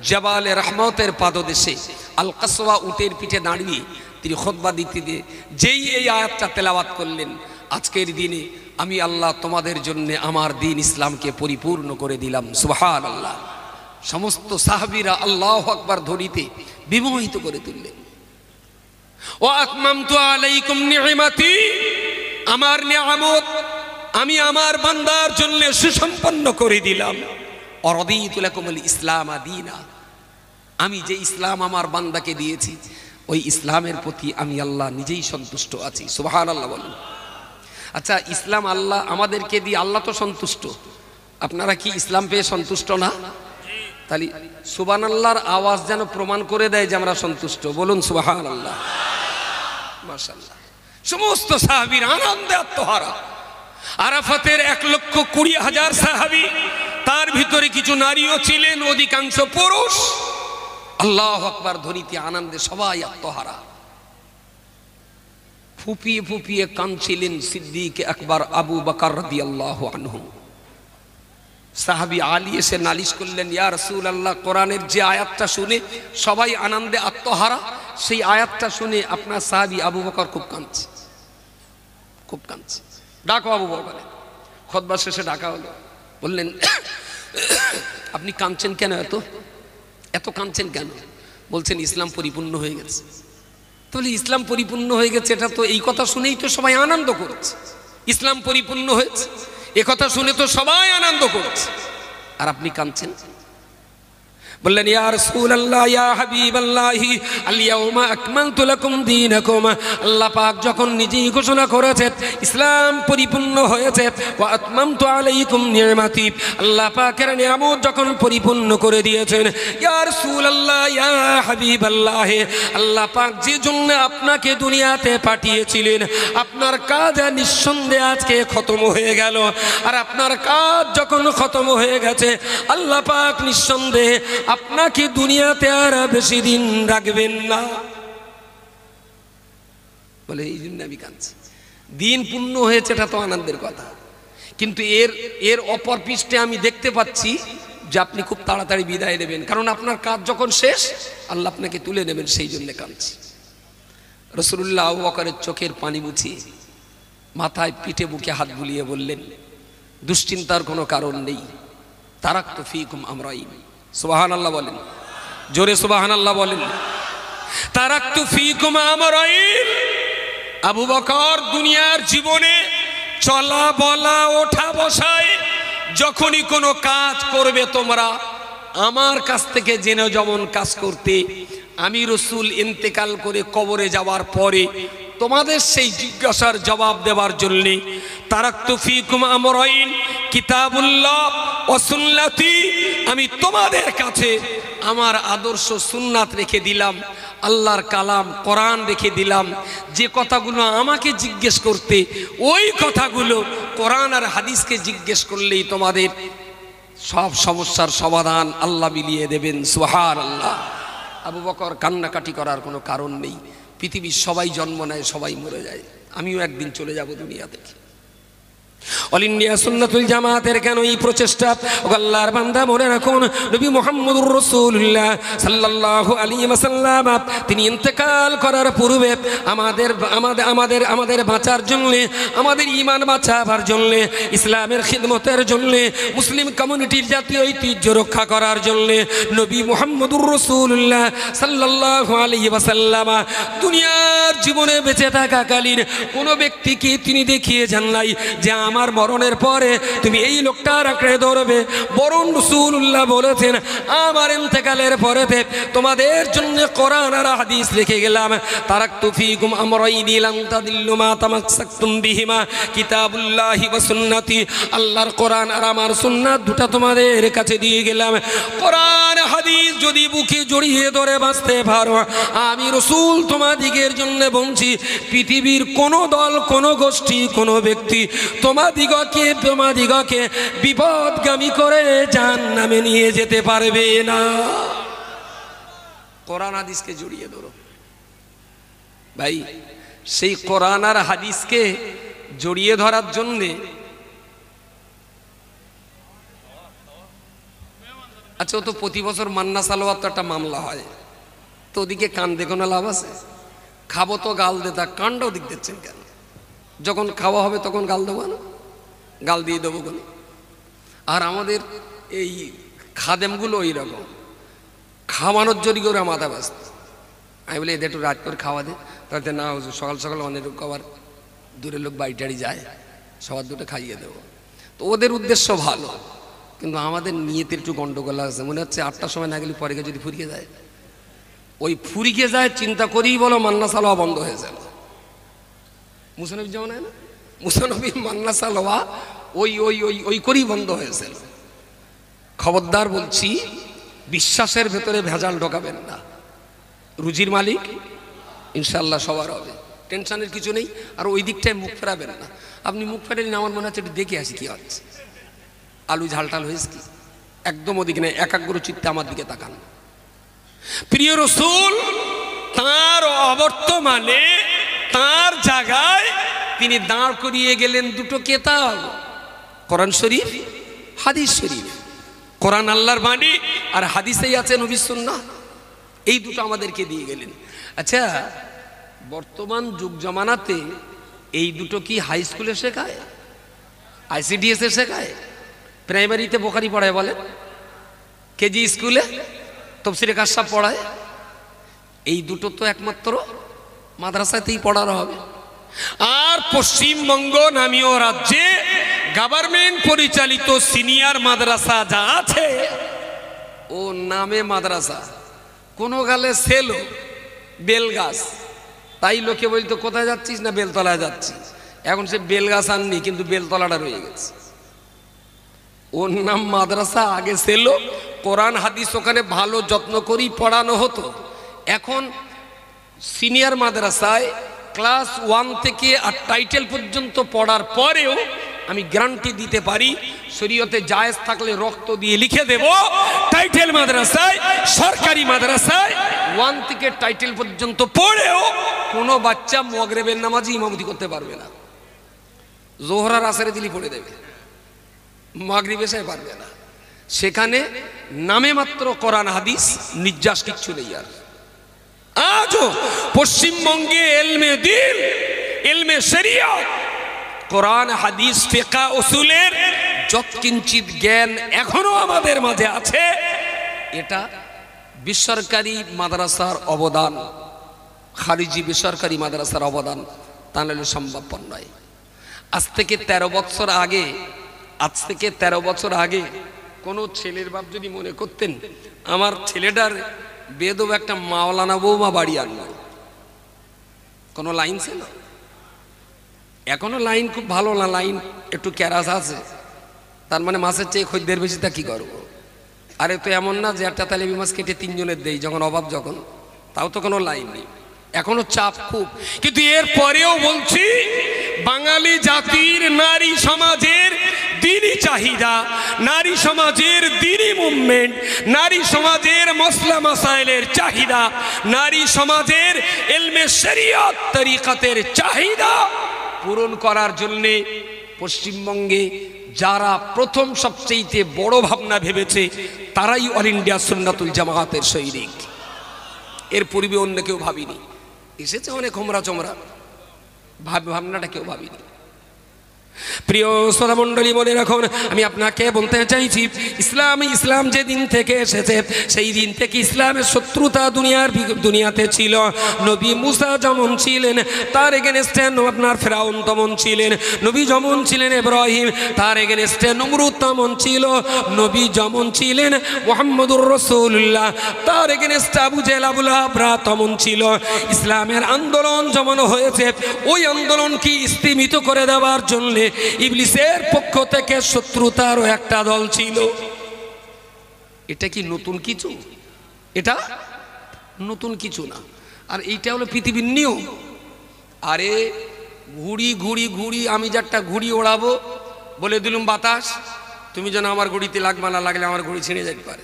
জাবালে রহমতের পাদদেশে আল কাসওয়া উটের পিঠে দাঁড়িয়ে তিনি খুতবা দিতে দিয়ে যেই এই আয়াতটা তেলাওয়াত করলেন, আজকের দিনে আমি আল্লাহ তোমাদের জন্য আমার দ্বীন ইসলামকে পরিপূর্ণ করে দিলাম, সুবহানাল্লাহ। সমস্ত সাহাবীরা আল্লাহু আকবার ধ্বনিতে বিমোহিত করে তুললেন। ওয়া আতমামতু আলাইকুম নি'মাতি, আমার নিয়ামত আমি আমার বান্দার জন্য সুসম্পন্ন করে দিলাম। ওয়া রাদিতু লাকুমুল ইসলাম দীনা, আমি যে ইসলাম আমার বান্দাকে দিয়েছি, ওই ইসলামের প্রতি আমি আল্লাহ নিজেই সন্তুষ্ট আছি, সুবহানাল্লাহ বলুন। আচ্ছা, ইসলাম আল্লাহ আমাদেরকে দিয়ে, আল্লাহ তো সন্তুষ্ট, আপনারা কি ইসলাম পেয়ে সন্তুষ্ট না? তাহলে সুবহানাল্লাহর আওয়াজ যেন প্রমাণ করে দেয় যে আমরা সন্তুষ্ট, বলুন সুবহানাল্লাহ। মাশাআল্লাহ। সমস্ত সাহাবীর আনন্দে আত্মহারা। আরাফাতের 1,20,000 সাহাবী, তার ভিতরে কিছু নারীও ছিলেন, অধিকাংশ পুরুষ। আল্লাহু আকবার ধ্বনিতে আনন্দে সবাই আত্মহারা। ফুপিয়ে ফুপিয়ে কাঁদছিলেন সিদ্দিক আকবর আবু বকর রাদিয়াল্লাহু আনহু। সাহাবী আলী এসে নালিশ করলেন, ইয়া রাসূলুল্লাহ, কোরআনের যে আয়াতটা শুনে সবাই আনন্দে আত্মহারা, সেই আয়াতটা শুনে আপনার সাহাবী আবু বকর খুব কাঁদছে, খুব কাঁদছে। ডাকো আবু বকর। খুতবা শেষে ডাকা হলো। বললেন, আপনি কাঁদছেন কেন? এত কাঁদছেন কেন? বলছেন, ইসলাম পরিপূর্ণ হয়ে গেছে। তাহলে ইসলাম পরিপূর্ণ হয়ে গেছে, এটা তো এই কথা শুনেই তো সবাই আনন্দ করছে। ইসলাম পরিপূর্ণ হয়েছে এ কথা শুনে তো সবাই আনন্দ করছে, আর আপনি কাঁদছেন। বললেন, ইয়া রাসূলুল্লাহ, ইয়া হাবিবাল্লাহ, আল-ইয়াওমা আকমালতু লাকুম দীনাকুম। আল্লাহ পাক যখন নিজেই ঘোষণা করেছেন ইসলাম পরিপূর্ণ হয়েছে, ওয়া আতমামতু আলাইকুম নি'মাতি, আল্লাহ পাকের নিয়ামত যখন পরিপূর্ণ করে দিয়েছেন, ইয়া রাসূলুল্লাহ, ইয়া হাবিবাল্লাহ, আল্লাহ পাক যে জন্য আপনাকে দুনিয়াতে পাঠিয়েছিলেন, আপনার কাজ নিঃসন্দেহে আজকে খতম হয়ে গেল। আর আপনার কাজ যখন খতম হয়ে গেছে, আল্লাহ পাক নিঃসন্দেহে আপনাকে দুনিয়াতে আর বেশি দিন রাখবেন না। বলে, এই জন্য আমি কাঁদছি। দিন পূর্ণ হয়েছে, এটা তো আনন্দের কথা, কিন্তু এর অপর পৃষ্ঠে আমি দেখতে পাচ্ছি যে আপনি খুব তাড়াতাড়ি বিদায় নেবেন, কারণ আপনার কাজ যখন শেষ আল্লাহ আপনাকে তুলে নেবেন, সেই জন্য কাঁদছি। রাসূলুল্লাহ আবু বকরের চোখের পানি মুছিয়ে মাথায় পিঠে বুকে হাত বুলিয়ে বললেন, দুশ্চিন্তার কোনো কারণ নেই। তারাকতু ফীকুম আমরাইন। সুবহানাল্লাহ বলেন, জোরে সুবহানাল্লাহ বলেন। তারাকতু ফীকুম আমরাইন। আবু বকর দুনিয়ার জীবনে চলা বলা ওঠা বসায় যখনই কোনো কাজ করবে তোমরা আমার কাছ থেকে জেনে যেমন কাজ করতে, আমি রাসূল ইন্তেকাল করে কবরে যাওয়ার পরে তোমাদের সেই জিজ্ঞাসার জবাব দেওয়ার জন্য তারাকতু ফীকুম আমরাইন কিতাবুল্লাহ ওয়া সুন্নতি, আমি তোমাদের কাছে আমার আদর্শ সুন্নাত রেখে দিলাম, আল্লাহর কালাম কোরআন রেখে দিলাম। যে কথাগুলো আমাকে জিজ্ঞেস করতে ওই কথাগুলো কোরআন আর হাদিসকে জিজ্ঞেস করলেই তোমাদের সব সমস্যার সমাধান আল্লাহ মিলিয়ে দেবেন। সুবহানাল্লাহ। আবু বকর কান্নাকাটি করার কোনো কারণ নেই। পৃথিবীর সবাই জন্ম নেয়, সবাই মরে যায়, আমিও একদিন চলে যাব দুনিয়া থেকে। অল ইন্ডিয়া সুন্নাতুল জামাতের কেন এই প্রচেষ্টা? আল্লাহর বান্দা মনে রাখুন, নবী মুহাম্মদুর রাসূলুল্লাহ সাল্লাল্লাহু আলাইহি ওয়াসাল্লাম তিনি ইন্তেকাল করার পূর্বে আমাদের বাঁচার জন্য, আমাদের ঈমান বাঁচাবার জন্য, ইসলামের খিদমতের জন্য, মুসলিম কমিউনিটির জাতীয় ঐতিহ্য রক্ষা করার জন্য নবী মুহাম্মদুর রাসূলুল্লাহ সাল্লাল্লাহু আলাইহি ওয়াসাল্লাম দুনিয়ার জীবনে বেঁচে থাকাকালীন কোনো ব্যক্তিকে তিনি দেখিয়ে যান নাই যে আমার মরণের পরে তুমি এই লোকটার আঁকড়ে ধরবে, বরং রাসূলুল্লাহ বলেছেন আমার ইন্তেকালের পরেতে তোমাদের জন্য কোরআন আর হাদিস লিখে গেলাম। তারাকতু ফীকুম আমরাইনি লান তাদিল্লু মা তামাসসাকতুম বিহিমা কিতাবুল্লাহি ওয়া সুন্নতি, আল্লাহর কোরআন আর আমার সুন্নাত দুটো তোমাদের কাছে দিয়ে গেলাম। কোরআন হাদিস যদি বুকে জড়িয়ে ধরে বাঁচতে পারো, আমি রাসূল তোমাদিগের জন্য বলছি পৃথিবীর কোনো দল, কোনো গোষ্ঠী, কোনো ব্যক্তি তোমাদিগকে বিপদগামী করে জাহান্নামে নিয়ে যেতে পারবে না। কোরআন হাদিসকে জড়িয়ে ধরো ভাই। সেই কোরআন আর হাদিসকে জড়িয়ে ধরার জন্যে আচ্ছা, ও তো প্রতি বছর মান্না সালোয়ার তো একটা মামলা হয়, তো ওদিকে কান দেখো না, লাভ আছে? খাবো তো গাল দেতা, কানটাও দিক দিচ্ছেন কেন? যখন খাওয়া হবে তখন গাল দেবো না? গাল দিয়ে দেবো কেন? আর আমাদের এই খাদেমগুলো ওই রকম খাওয়ানোর জন্য করে মাথা ব্যস্ত। আমি বলি এদের একটু রাত করে খাওয়া দে, তাতে না হুজুর সকাল সকাল অনেক লোক আবার দূরের লোক বাড়ি টাড়ি যায়, সবার দুটো খাইয়ে দেবো। তো ওদের উদ্দেশ্য ভালো, কিন্তু আমাদের নিয়তের একটু গন্ডগোল আছে। মনে হচ্ছে 8টার সময় না গেলে পরে যদি ফুরিয়ে যায়, ওই ফুরিয়ে যায় চিন্তা করেই বলো মান্না সালোয়া বন্ধ হয়ে যায়। মুসানবী যেমন হয় না, মুসানবীর মান্না সালোয়া ওই ওই ওই ওই করেই বন্ধ হয়েছিল। খবরদার বলছি, বিশ্বাসের ভেতরে ভেজাল ঢোকাবেন না। রুজির মালিক ইনশাল্লাহ সবার হবে, টেনশনের কিছু নেই। আর ওই দিকটায় মুখ ফেরাবেন না। আপনি মুখ ফেরালেন আমার মনে হচ্ছে একটু দেখে আসি কি হচ্ছে, আলু ঝালটাল হয়েছে কি, একদম ওদিকে নেই, একাগ্র চিত্তে আমার দিকে তাকান। প্রিয় রাসূল তার অবর্তমানে তার জায়গায় তিনি দাঁড় করিয়ে গেলেন দুটো কিতাব, কোরআন শরীফ, হাদিস শরীফ। কোরআন আল্লাহর বাণী আর হাদিসেই আছে নবীর সুন্নাহ, এই দুটো আমাদেরকে দিয়ে গেলেন। আচ্ছা, বর্তমান যুগ জামানাতে এই দুটো কি হাই স্কুলে শেখায়, আইসিডিএসে শেখায়, প্রাইমারিতে বোখারি পড়ায় বলে, কেজি স্কুলে তাফসীরে কাশফ পড়ায়? এই দুটো তো একমাত্র মাদ্রাসাতেই পড়ানো হবে। আর পশ্চিমবঙ্গ নামীয় রাজ্যে গভর্নমেন্ট পরিচালিত সিনিয়র মাদ্রাসা যা আছে, ও নামে মাদ্রাসা, কোনো গালে সেলো বেলগাছ, তাই লোকে বলতো কোথায় যাচ্ছিস, না বেলতলায় যাচ্ছি। এখন সে বেলগাছ আননি, কিন্তু বেলতলাটা রয়ে গেছে। ওর নাম মাদ্রাসা, আগে সেলো, কোরআন হাদিস ওখানে ভালো যত্ন করেই পড়ানো হতো। এখন সিনিয়র মাদ্রাসায় ক্লাস 1 থেকে আর টাইটেল পর্যন্ত পড়ার পরেও আমি গ্যারান্টি দিতে পারি, শরীয়তে জায়েজ থাকলে রক্ত দিয়ে লিখে দেব, টাইটেল মাদ্রাসায়, সরকারি মাদ্রাসায় 1 থেকে টাইটেল পর্যন্ত পড়েও কোনো বাচ্চা মাগরিবের নামাজে ইমামতি করতে পারবে না। জোহর আর আসরে দিলি পড়ে দেবে, মাগরিব এশায় পারবে না। সেখানে নামে মাত্র কোরআন হাদিস, নির্যাস কিচ্ছু নেই। আর আজও পশ্চিমবঙ্গে এলমে দ্বীন, এলমে শরিয়ত, কোরআন হাদিস ফিকহ উসুলের যৎকিঞ্চিত জ্ঞান এখনো আমাদের মাঝে আছে। এটা বেসরকারি মাদ্রাসার অবদান, খারিজি বেসরকারি মাদ্রাসার অবদান, তা নাহলে সম্ভবপর নয়। আজ থেকে 13 বছর আগে কোনো ছেলের বাপ যদি মনে করতেন আমার ছেলেটার বেদব একটা মাওলানা বৌমা বাড়ি আনলো, কোনো লাইন ছিল? এখনো লাইন খুব ভালো না, লাইন একটু ক্যারাস আছে, তার মানে মাছের চেয়ে খদ্দের বেশি, তা কি করবো? আরে তো এমন না যে একটা তালেবি মাছ কেটে 3 জনের দেই যখন অভাব, যখন তাও তো কোনো লাইন নেই, এখনো চাপ খুব। কিন্তু এর পরেও বলছি বাঙালি জাতির নারী সমাজের দ্বীনি চাহিদা, নারী সমাজের দ্বীনি মুভমেন্ট, নারী সমাজের মসলা মাসাইলের চাহিদা, নারী সমাজের ইলমে শরিয়ত তরিকাতের চাহিদা পূরণ করার জন্য পশ্চিমবঙ্গে যারা প্রথম সবচেয়ে বড় ভাবনা ভেবেছে তারাই অল ইন্ডিয়া সুন্নাতুল জামায়াতের সৈনিক। এর পূর্বে অন্য কেউ ভাবিনি। এসেছে অনেক হোমরা চমরা, ভাবনাটা কেউ ভাবিনি। প্রিয় শ্রোতা মণ্ডলী, মনে রাখুন, আমি আপনাকে বলতে চাইছি ইসলাম যে দিন থেকে এসেছে সেই দিন থেকে ইসলামের শত্রুতা দুনিয়াতে ছিল। নবী মুসা যেমন ছিলেন তার এগেনস্টে আপনার ফেরাউন তেমন ছিলেন, নবী যেমন ছিলেন ইব্রাহিম তার এগেনস্টে নমরুদ তেমন ছিল, নবী যেমন ছিলেন মুহাম্মদুর রাসূলুল্লাহ তার এগেনস্টে আবু জেহেল আবু লাহাব তেমন ছিল। ইসলামের আন্দোলন যেমন হয়েছে ওই আন্দোলনকে স্তিমিত করে দেওয়ার জন্য ইবলিসের পক্ষ থেকে শত্রুতারও একটা দল ছিল। এটা কি নতুন কিছু? এটা নতুন কিছু না। আর এইটা হলো পৃথিবীর নিয়ম। আরে ঘুড়ি ঘুড়ি ঘুড়ি, আমি যে একটা ঘুড়ি ওড়াবো বলে দিলুম বাতাস, তুমি যেন আমার ঘুড়িতে লাগবা, না লাগলে আমার ঘুড়ি ছিঁড়ে যেতে পারে।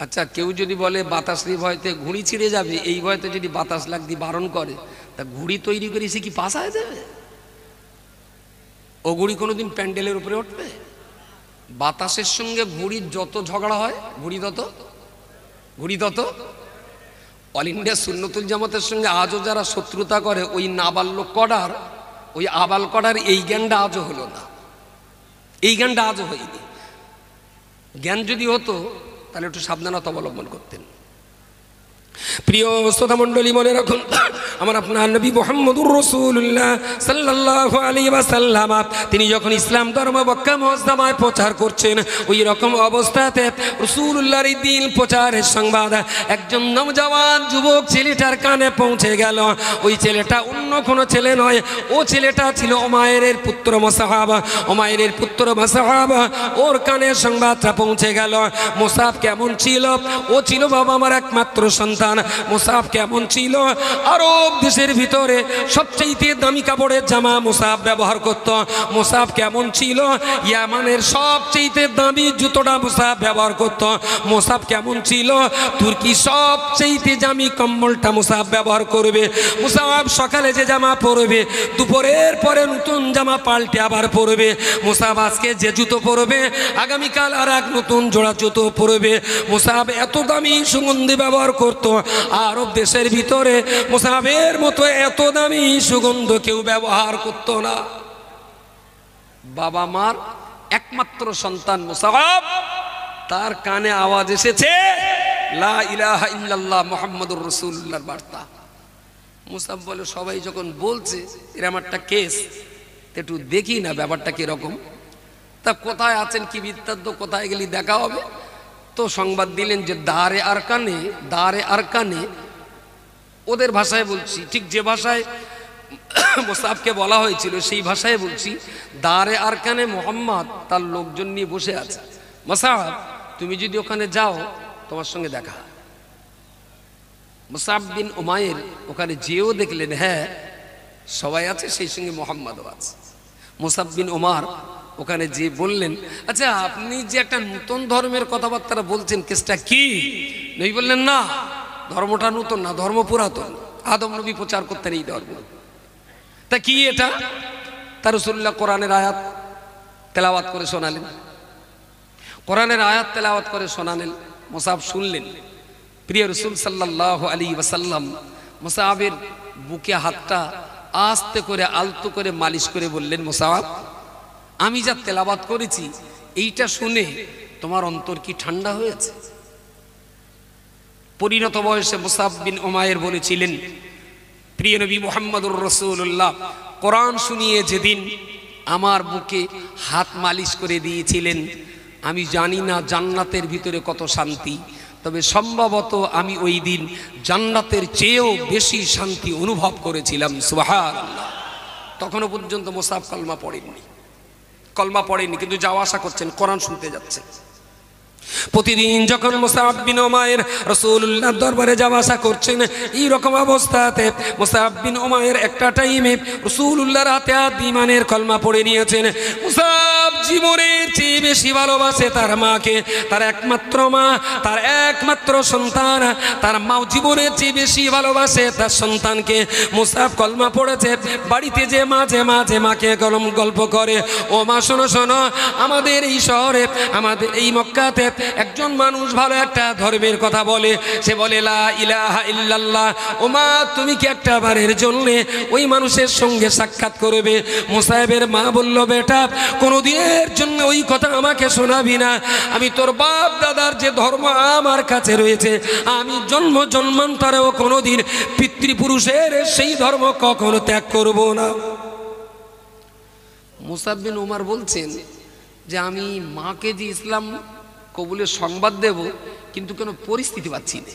আচ্ছা, কেউ যদি বলে বাতাসের ভয়তে ঘুড়ি ছিঁড়ে যাবে, এই ভয়তে যদি বাতাস লাগতে বারণ করে, তা ঘুড়ি তৈরি করে সে কি পাস হয়ে যাবে? ও ঘুড়ি কোনোদিন প্যান্ডেলের উপরে উঠবে? বাতাসের সঙ্গে ঘুড়ির যত ঝগড়া হয়, ঘুড়ি তত। অল ইন্ডিয়া সুন্নতুল জামাতের সঙ্গে আজও যারা শত্রুতা করে, ওই নাবাল্য কডার, ওই আবাল কডার এই জ্ঞানটা আজও হলো না, এই জ্ঞানটা আজও হয়নি। জ্ঞান যদি হতো তাহলে একটু সাবধানতা অবলম্বন করতেন। প্রিয় শ্রোতা মণ্ডলী, মনে রাখুন, আমার আপনার নবী মুহাম্মদুর রাসূলুল্লাহ সাল্লাল্লাহু আলাইহি ওয়াসাল্লাম তিনি যখন ইসলাম ধর্ম মক্কা মুআজ্জামায় প্রচার করছেন, ওই রকম অবস্থাতে রাসূলুল্লাহর এই দিন প্রচারের সংবাদ একজন নওজওয়ান যুবক ছেলেটার কানে পৌঁছে গেল। ওই ছেলেটা অন্য কোনো ছেলে নয়, ও ছেলেটা ছিল উমাইরের পুত্র মুসআব। উমাইরের পুত্র মুসআব, ওর কানে সংবাদটা পৌঁছে গেল। মুসআব কেমন ছিল? ও ছিল বাবা আমার একমাত্র সন্তান। মুসআব কেমন ছিল? আরব দেশের ভিতরে সবচেয়ে দামি কাপড়ের জামা মুসআব ব্যবহার করত। মুসআব কেমন ছিল? ইয়ামানের সবচেয়ে দামি জুতোটা মুসআব ব্যবহার করত। মুসআব কেমন ছিল? তুর্কি সবচেয়ে দামি কম্বলটা মুসআব ব্যবহার করবে। মুসআব সকালে যে জামা পরবে, দুপুরের পরে নতুন জামা পাল্টে আবার পরবে। মুসআব আজকে যে জুতো পরবে, আগামীকাল আর এক নতুন জোড়া জুতো পরবে। মুসআব এত দামি সুগন্ধি ব্যবহার করত। আরব দেশের ভিতরে মুসআবের মতো এত দামি সুগন্ধ কেউ ব্যবহার করত না। বাবা মার একমাত্র সন্তান মুসআব, তার কানে আওয়াজ এসেছে লা ইলাহা ইল্লাল্লাহ মুহাম্মাদুর রাসূলুল্লাহর বার্তা। মুসআব বলে, সবাই যখন বলছে এরকম একটা কেস, একটু দেখি না ব্যাপারটা কিরকম। তা কোথায় আছেন, কি বৃত্তান্ত, কোথায় গেলি দেখা হবে। তো সংবাদ দিলেন যে দারে আরকানে, ওদের ভাষায় বলছি, ঠিক যে ভাষায় মুসআবকে বলা হয়েছিল সেই ভাষায় বলছি, দারে আরকানে মোহাম্মদ তার লোকজন নিয়ে বসে আছে। মুসআব, তুমি যদি ওখানে যাও তোমার সঙ্গে দেখা। মুসআব বিন উমাইর ওখানে যেও দেখলেন, হ্যাঁ সবাই আছে, সেই সঙ্গে মোহাম্মদও আছে। মুসআব বিন উমার ওখানে যে বললেন, আচ্ছা আপনি যে একটা নতুন ধর্মের কথাবার্তা বলছেন, কেসটা কি? নবী বললেন, না ধর্মটা নতুন না, ধর্ম পুরাতন। আদম নবী প্রচার করতেন এই ধর্ম। তা কি এটা? তার রাসূলুল্লাহ কোরআনের আয়াত তেলাওয়াত করে শোনালেন। কোরআনের আয়াত তেলাওয়াত করে শোনালেন। মুসআব শুনলেন। প্রিয় রাসূল সাল্লাল্লাহু আলাইহি ওয়াসাল্লাম মুসাআবের বুকে হাতটা আস্তে করে আলতো করে মালিশ করে বললেন, মুসাআব, আমি যা তেলাওয়াত করেছি এইটা শুনে তোমার অন্তর কি ঠান্ডা হয়েছে? পরিণত বয়সে মুসাব বিন উমায়ের বলেছিলেন, প্রিয় নবী মুহাম্মদুর রাসূলুল্লাহ কোরআন শুনিয়ে যেদিন আমার বুকে হাত মালিশ করে দিয়েছিলেন, আমি জানি না জান্নাতের ভিতরে কত শান্তি, তবে সম্ভবত আমি ওই দিন জান্নাতের চেয়েও বেশি শান্তি অনুভব করেছিলাম। সুবহানাল্লাহ। তখনও পর্যন্ত মুসাব কলমা পড়েনি, কিন্তু যাওয়া আসা করছেন, কোরআন শুনতে যাচ্ছেন। প্রতিদিন যখন মুসাব বিন উমায়ের রাসূলুল্লাহর দরবারে যাওয়া আসা করছেন, এই রকম অবস্থাতে মুসাব বিন উমায়ের একটা টাইমে রাসূলুল্লাহর হাতে ঈমানের কলমা পড়ে নিয়েছেন। মুসাব জীবনের চেয়ে বেশি ভালোবাসে তার মাকে, তার একমাত্র মা, তার একমাত্র সন্তান, তার মা জীবনের চেয়ে বেশি ভালোবাসে তার সন্তানকে। মুসাব কলমা পড়েছে, বাড়িতে যে মাঝে মাঝে মাকে গল্প করে, ও মা শোনো শোনো, আমাদের এই শহরে, আমাদের এই মক্কাতে একজন মানুষ ভালো একটা ধর্মের কথা বলে, সে বলে লা ইলাহা ইল্লাল্লাহ। ও মা, তুমি কি একটা বারের জন্য ওই মানুষের সঙ্গে সাক্ষাৎ করবে? মুসাইবের মা বলল, বেটা, কোনোদিনের জন্য ওই কথা আমাকে শোনাবি না। আমি তোর বাপ দাদার যে ধর্ম আমার কাছে রয়েছে, আমি জন্ম জন্মান্তরেও কোনোদিন পিতৃপুরুষের সেই ধর্ম কখনো ত্যাগ করব না। মুসাব বিন উমার বলছেন যে আমি মাকে যে ইসলাম কবুলের সংবাদ দেব, কিন্তু কোনো পরিস্থিতি পাচ্ছি না।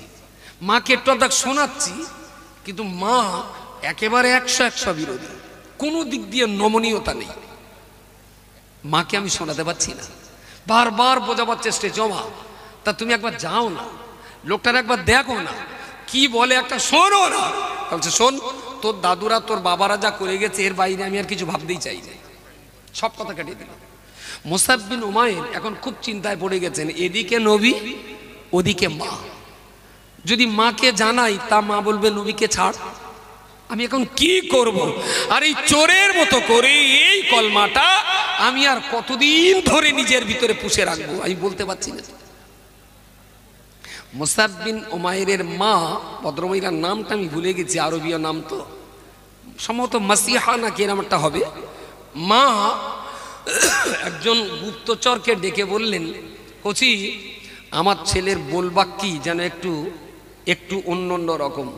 মাকে একটু আধ শোনাচ্ছি, কিন্তু মা একেবারে 100 বিরোধী, কোনো দিক দিয়ে নমনীয়তা নেই। মাকে আমি শোনাতে পারছি না, বারবার বোঝাবার চেষ্টা, জমা তা তুমি একবার যাও না, লোকটার একবার দেখো না, কি বলে একটা শোনো না। বলছে, শোন, তোর দাদুরা তোর বাবারা যা করে গেছে এর বাইরে আমি আর কিছু ভাবতেই চাই না, সব কথা কাটিয়ে দিল। মুসাব বিন উমায়ের এখন খুব চিন্তায় পড়ে গেছেন, এদিকে নবী, ওদিকে মা। যদি মাকে জানাই, তা মা বলবে নবীকে ছাড়, আমি এখন কি করব? আর এই চোরের মতো করে এই কলমাটা আমি আর কতদিন ধরে নিজের ভিতরে পুষে রাখবো, আমি বলতে পারছি না। মুসাব বিন উমায়ের মা, ভদ্রমহিলার নামটা আমি ভুলে গেছি, আরবীয় নাম তো সম্ভবত মাসিহা না কি নামটা হবে। মা একজন গুপ্তচরকে ডেকে বললেন, কচি, আমার ছেলের বলবাক্কি যেন একটু অন্য রকম।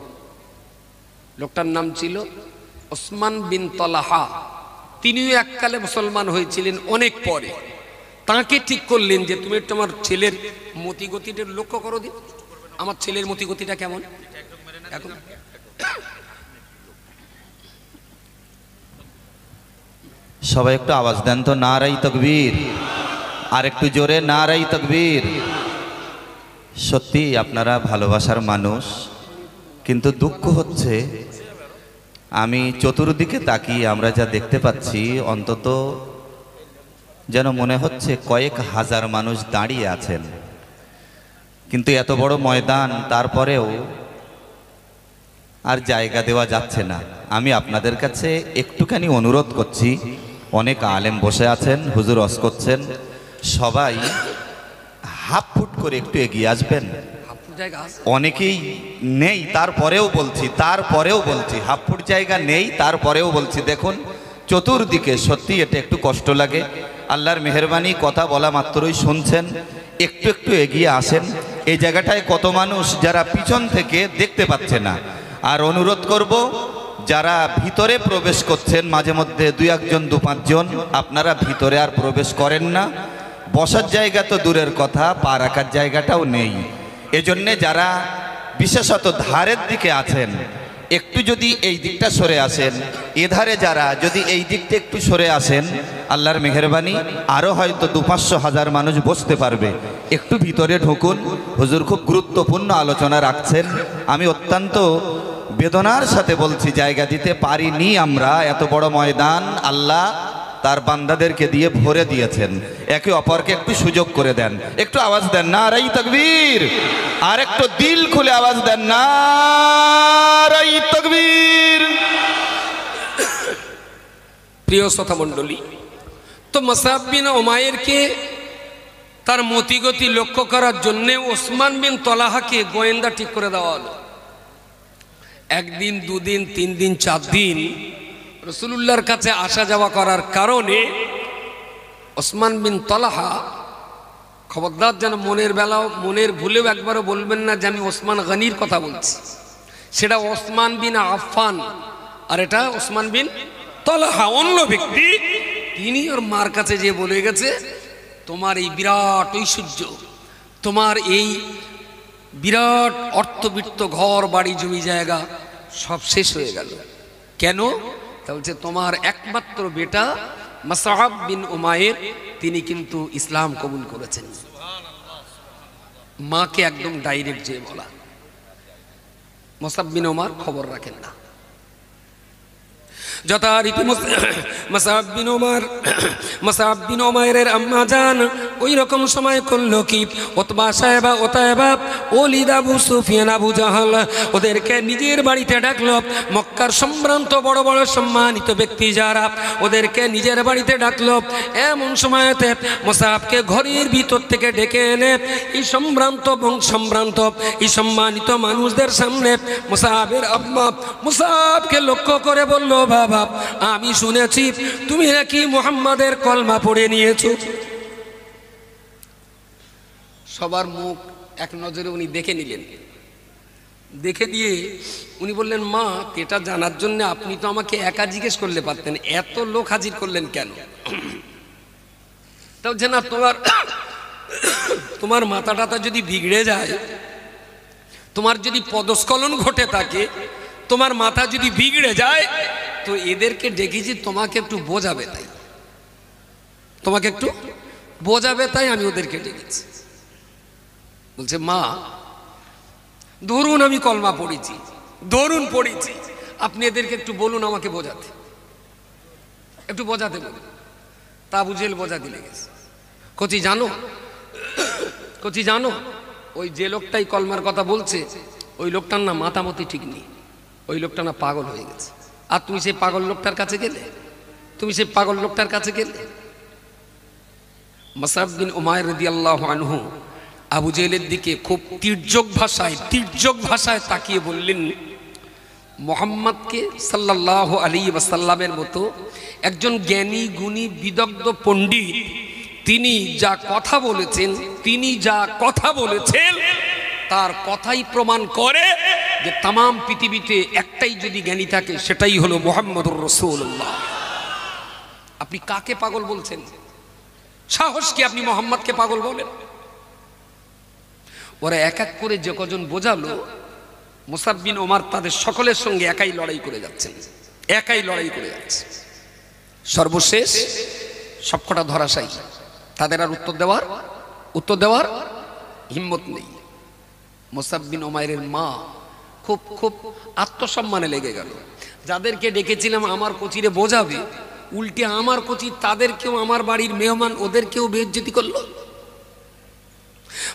লোকটার নাম ছিল ওসমান বিন তলহা। তিনিও এককালে মুসলমান হয়েছিলেন অনেক পরে। তাকে ঠিক করলেন যে তুমি একটু আমার ছেলের মতিগতিটা লক্ষ্য করো দিন, আমার ছেলের মতিগতিটা কেমন এখন। সবাই একটু আওয়াজ দেন তো, নারাই তাকবীর, আর একটু জোরে নারাই তাকবীর। সত্যি আপনারা ভালোবাসার মানুষ, কিন্তু দুঃখ হচ্ছে আমি চতুর্দিকে তাকিয়ে আমরা যা দেখতে পাচ্ছি, অন্তত যেন মনে হচ্ছে কয়েক হাজার মানুষ দাঁড়িয়ে আছেন, কিন্তু এত বড় ময়দান, তারপরেও আর জায়গা দেওয়া যাচ্ছে না। আমি আপনাদের কাছে একটুখানি অনুরোধ করছি, অনেক আলেম বসে আছেন, হুজুর ওয়াজ করছেন, সবাই হাফ ফুট করে একটু এগিয়ে আসবেন। অনেকেই নেই, তারপরেও বলছি হাফ ফুট জায়গা নেই, তারপরেও বলছি, দেখুন চতুর্দিকে, সত্যি এটা একটু কষ্ট লাগে। আল্লাহর মেহেরবানি, কথা বলা মাত্রই শুনছেন, একটু একটু এগিয়ে আসেন। এই জায়গাটায় কত মানুষ যারা পিছন থেকে দেখতে পাচ্ছে না। আর অনুরোধ করব, যারা ভিতরে প্রবেশ করছেন মাঝে মধ্যে 2-1 2-5 জন, আপনারা ভিতরে আর প্রবেশ করেন না। বসার জায়গা তো দূরের কথা, পা রাখার জায়গাটাও নেই। এজন্যে যারা বিশেষত ধারের দিকে আছেন, একটু যদি এই দিকটা সরে আসেন, এধারে যারা যদি এই দিকটা একটু সরে আসেন, আল্লাহর মেহেরবানি আরও হয়তো 200-500 হাজার মানুষ বসতে পারবে। একটু ভিতরে ঢুকুন, হুজুর খুব গুরুত্বপূর্ণ আলোচনা রাখছেন। আমি অত্যন্ত বেদনার সাথে বলছি, জায়গা দিতে পারিনি আমরা। এত বড় ময়দান আল্লাহ তার বান্দাদেরকে দিয়ে ভরে দিয়েছেন, একে অপরকে একটু সুযোগ করে দেন। একটু আওয়াজ দেন নারাই তাকবীর, আর একটু দিল খুলে আওয়াজ দেন নারাই তাকবীর। প্রিয় শ্রোতা মণ্ডলী, তো মুসাব বিন উমায়েরকে তার মতিগতি লক্ষ্য করার জন্যে ওসমান বিন তলহাকে গোয়েন্দা ঠিক করে দেওয়া হলো। একদিন, দুদিন, 3 দিন, 4 দিন রাসূলুল্লাহর কাছে আসা যাওয়া করার কারণে ওসমান বিন তলহা, খবরদার যেন মনের ভুলেও একবারও বলবেন না যে আমি ওসমান গনির কথা বলছি, সেটা ওসমান বিন আফফান, আর এটা ওসমান বিন তলহা অন্য ব্যক্তি। তিনি ওর মার কাছে যে বলে গেছে, তোমার এই বিরাট ঐশ্বর্য, তোমার এই বিরাট অর্থবিত্ত ঘর বাড়ি জমি জায়গা সব শেষ হয়ে গেল। কেন? তা বলছে তোমার একমাত্র বেটা মুসআব বিন উমাইর, তিনি কিন্তু ইসলাম কবুল করেছেন। মাকে একদম ডাইরেক্ট যে বলা। মুসআব বিন উমার খবর রাখেন না, যথারীতি মুসআব বিন উমাইরের আম্মা জান ওই রকম সময় করলো কি, উতবা সাহেবা, ওতায়বা, ওলিদ, আবু সুফিয়ান, আবু জাহাল ওদেরকে নিজের বাড়িতে ডাকলো। মক্কার সম্ভ্রান্ত বড় বড় সম্মানিত ব্যক্তি যারা, ওদেরকে নিজের বাড়িতে ডাকলো। এমন সময়তে মুসআবকে ঘরের ভিতর থেকে ডেকে এনে এই সম্ভ্রান্ত এই সম্মানিত মানুষদের সামনে মুসআবের আম্মা মুসআবকে লক্ষ্য করে বলল, বাবা আমি শুনেছি তুমি নাকি মুহাম্মাদের কলমা পড়ে নিয়েছো। সবার মুখ এক নজরে উনি দেখে নিলেন। দেখে দিয়ে উনি বললেন, মা এটা জানার জন্য আপনি তো আমাকে একা জিজ্ঞেস করলে পারতেন, এত লোক হাজির করলেন কেন? তা বলছে, না তোমার মাথা টাথা যদি বিগড়ে যায়, তোমার যদি পদস্খলন ঘটে থাকে, তোমার মাথা যদি বিগড়ে যায়, তো এদেরকে ডেকেছি তোমাকে একটু বোঝাবে তাই, আমি ওদেরকে ডেকেছি। বলছে, মা ধরুন আমি কলমা পড়েছি, আপনি এদেরকে একটু বলুন আমাকে বোঝাতে, বলুন। তা আবু জেহেল বোঝাতে লেগেছে। কচি জানো ওই যে লোকটাই কলমার কথা বলছে, ওই লোকটার না মাতামতি ঠিক নেই, ওই লোকটা না পাগল হয়ে গেছে। আর তুমি সেই পাগল লোকটার কাছে গেলে, মুসআব বিন উমাইর রাদিয়াল্লাহু আনহু আবু জেহেলের দিকে খুব তীর্যক ভাষায় তাকিয়ে বললেন, মুহাম্মদকে সাল্লাল্লাহু আলাইহি ওয়াসাল্লামের মতো একজন জ্ঞানী গুণী বিদগ্ধ পণ্ডিত, তিনি যা কথা বলেছেন তার কথাই প্রমাণ করে যে তামাম পৃথিবীতে একটাই যদি জ্ঞানী থাকে সেটাই হলো মুহাম্মদুর রাসূলুল্লাহ। আপনি কাকে পাগল বলছেন? সাহস কি আপনি মুহাম্মদকে পাগল বলেন? ওরা এক এক করে যে কজন বোঝালো, মুসআব বিন উমার তাদের সকলের সঙ্গে একাই লড়াই করে যাচ্ছে। সর্বশেষ সবকটা ধরাশায়ী, তাদের আর উত্তর দেওয়ার হিম্মত নেই। মুসআব বিন উমাইরের মা খুব আত্মসম্মানে লেগে গেল। যাদেরকে ডেকেছিলাম আমার কচিরে বোঝাবে, উল্টে আমার কচি তাদেরকেও, আমার বাড়ির মেহমান, ওদেরকেও বেইজ্জতি করলো।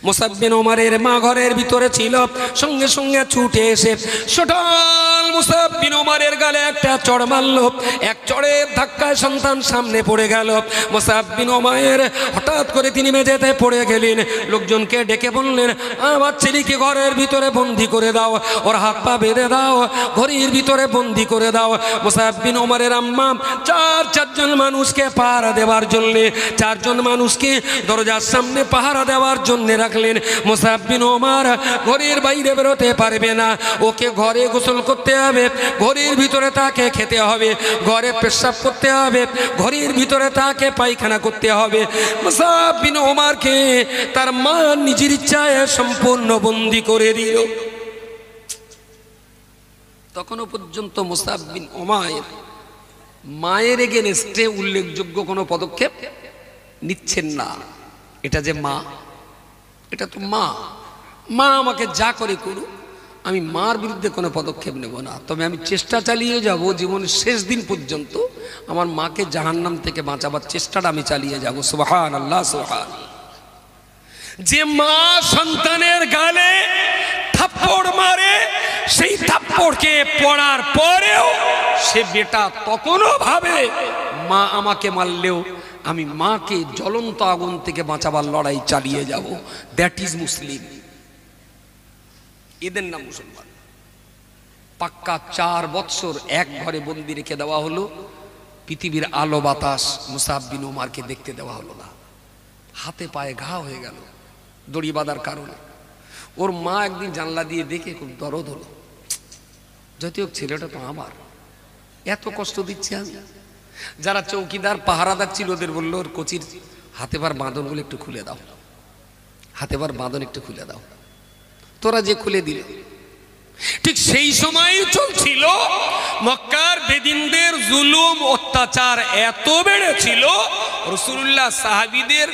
মুসআব বিন উমারের মা ঘরের ভিতরে ছিল, সঙ্গে সঙ্গে ছুটে এসে সটাল মুসআব বিন উমারের গালে একটা চড় মারল। এক চড়ের ধাক্কায় সন্তান সামনে পড়ে গেল। মুসআব বিন উমাইর হঠাৎ করে তিনি মেঝেতে পড়ে গেলেন। লোকজনকে ডেকে বললেন, আমার ছেলেকে ঘরের ভিতরে বন্দি করে দাও, ওর হাত পা বেঁধে দাও, ঘরের ভিতরে বন্দি করে দাও। মুসআব বিন উমারের আম্মা চারজন মানুষকে পাহারা দেওয়ার জন্য, 4 জন মানুষকে দরজার সামনে পাহারা দেওয়ার জন্য রাখলেন। মুসআব বিন উমার ঘরের বাইরে বেরোতে পারবে না, ওকে ঘরে গোসল করতে হবে, ঘরের ভিতরে তাকে খেতে হবে, ঘরে পেশাব করতে হবে, ঘরের ভিতরে তাকে পায়খানা করতে হবে। মুসআব বিন উমারকে তার মা নিজের ইচ্ছায় সম্পূর্ণ বন্দী করে দিল। তখনও পর্যন্ত মুসআব বিন উমাইর মায়ের এগেনস্টে উল্লেখযোগ্য কোনো পদক্ষেপ নিচ্ছেন না। এটা যে মা, এটা তো মা আমাকে যা করে করুক, আমি মার বিরুদ্ধে কোনো পদক্ষেপ নেব না, তবে আমি চেষ্টা চালিয়ে যাব জীবনের শেষ দিন পর্যন্ত আমার মাকে জাহান্নাম থেকে বাঁচাবার চেষ্টাটা আমি চালিয়ে যাব। সুবহানাল্লাহ, সুবহানাল্লাহ। যে মা সন্তানের গালে থাপ্পড় মারে, সেই থাপ্পড়কে পড়ার পরেও সে বেটা তখনও ভাবে মা আমাকে মারলেও আমি মাকে জ্বলন্ত আগুন থেকে বাঁচাবার লড়াই চালিয়ে যাব। দ্যাট ইজ মুসলিম। এদের নাম মুসলমান। পাক্কা 4 বৎসর এক ঘরে বন্দি রেখে দেওয়া হলো। পৃথিবীর আলো বাতাস মুসআব বিন উমারকে দেখতে দেওয়া হলো না। হাতে পায়ে ঘা হয়ে গেল দড়ি বাঁধার কারণে। ওর মা একদিন জানলা দিয়ে দেখে খুব দরদ হলো, যদি হোক ছেলেটা তো আমার, এত কষ্ট দিচ্ছে আমি। যারা চৌকিদার পাহারাদার ছিল ওদের বললো ওর কচির হাতে পার বাঁধনগুলো একটু খুলে দাও, হাতে পার বাঁধন একটু খুলে দাও। তোরা যে খুলে দিল। ঠিক সেই সময় চলছিল মক্কার বেদিনদের জুলুম অত্যাচার এত বেড়েছিল, রাসূলুল্লাহ সাহাবীদের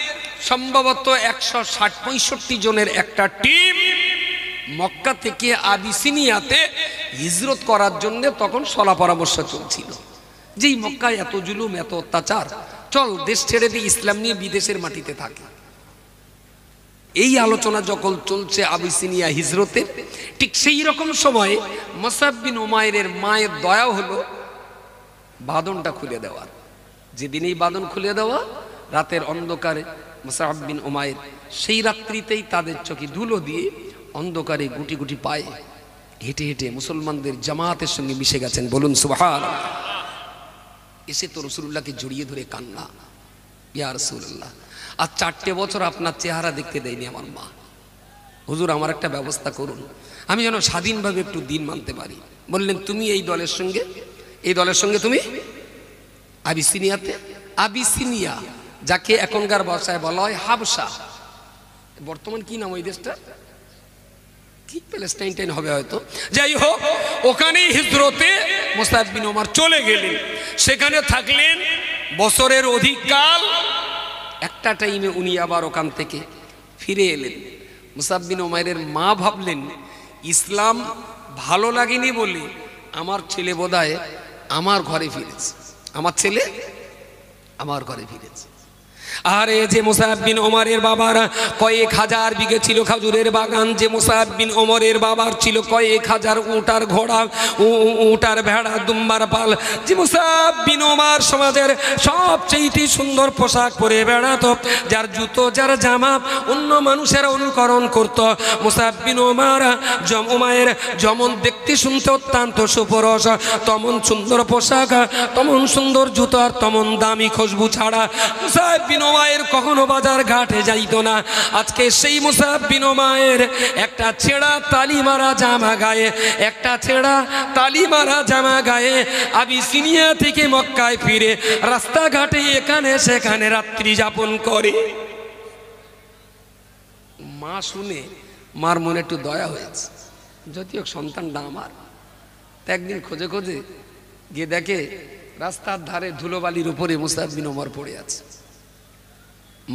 সম্ভবত 160-65 জনের একটা টিম মক্কা থেকে আবিসিনিয়াতে হিজরত করার জন্য তখন সলা পরামর্শ চলছিল। যেই মক্কায় এত জুলুম এত অত্যাচার, চল দেশ ছেড়ে দিয়ে ইসলাম নিয়ে বিদেশের মাটিতে থাকে। এই আলোচনা যখন চলছে আবিসিনিয়া হিজরতের, ঠিক সেই রকম সময়ে মুসআব বিন উমাইরের মায়ের দয়া হলো বাঁধনটা খুলে দেওয়ার। যেদিন এই বাঁধন খুলে দেওয়া, রাতের অন্ধকারে মুসআব বিন উমাইর সেই রাত্রিতেই তাদের চোখে ধুলো দিয়ে অন্ধকারে গুটি গুটি পায়ে হেঁটে হেঁটে মুসলমানদের জামাতের সঙ্গে মিশে গেছেন। বলুন সুবহানাল্লাহ। এসে তো রাসূলুল্লাহকে জড়িয়ে ধরে কান্না, ইয়া রাসূলুল্লাহ আর 4টে বছর আপনার চেহারা দেখতে দেয়নি আমার মা। হুজুর আমার একটা ব্যবস্থা করুন, আমি যেন স্বাধীনভাবে একটু দিন মানতে পারি। বললেন তুমি এই দলের সঙ্গে তুমি আবিসিনিয়াতে, আবিসিনিয়া যাকে এখনকার ভাষায় বলা হয় হাবশা, বর্তমান কি নাম ওই দেশটা, কি প্যালেস্টাইন হবে হয়তো, যাই হোক ওখানেই হিজরতে মুসআব বিন উমার চলে গেলেন। সেখানে থাকলেন বছরের অধিক কাল। একটা টাইমে উনি আবার ওখান থেকে ফিরে এলেন। মুসআব বিন উমাইরের মা ভাবলেন ইসলাম ভালো লাগেনি বলে আমার ছেলে বোধহয় আমার ঘরে ফিরেছে, আমার ছেলে আমার ঘরে ফিরেছে। আরে যে মুসআব বিন ওমরের বাবার কয়েক হাজার বিঘে ছিল খেজুরের বাগান, যে মুসআব বিন ওমরের বাবার ছিল কয়েক হাজার উট আর ঘোড়া, উট আর ভেড়া, দুম্বার পাল, যে মুসআব বিন ওমর সমাজের সবচেয়ে সুন্দর পোশাক পরে বেড়াতো, যার জুতো যার জামা অন্য মানুষেরা অনুকরণ করত। মুসআব বিন উমাইর যেমন দেখতে শুনতে অত্যন্ত সুপরস, তেমন সুন্দর পোশাক, তেমন সুন্দর জুতো আর তেমন দামি খুশবু ছাড়া মুসআব বিন উমাইর কখনো বাজার ঘাটে যাইতো না। আজকে সেই মুসআব বিন উমাইর একটা ছেঁড়া তালি মারা জামা গায়ে, একটা ছেঁড়া তালি মারা জামা গায়ে আবিসিনিয়া থেকে মক্কায় ফিরে রাস্তাঘাটে এখানে সেখানে রাত্রি যাপন করে। মা শুনে মার মনে একটু দয়া হয়েছে, যদিও সন্তানটা আমার। একদিন খোঁজে খোঁজে গিয়ে দেখে রাস্তার ধারে ধুলোবালির উপরে মুসআব বিন উমর পড়ে আছে।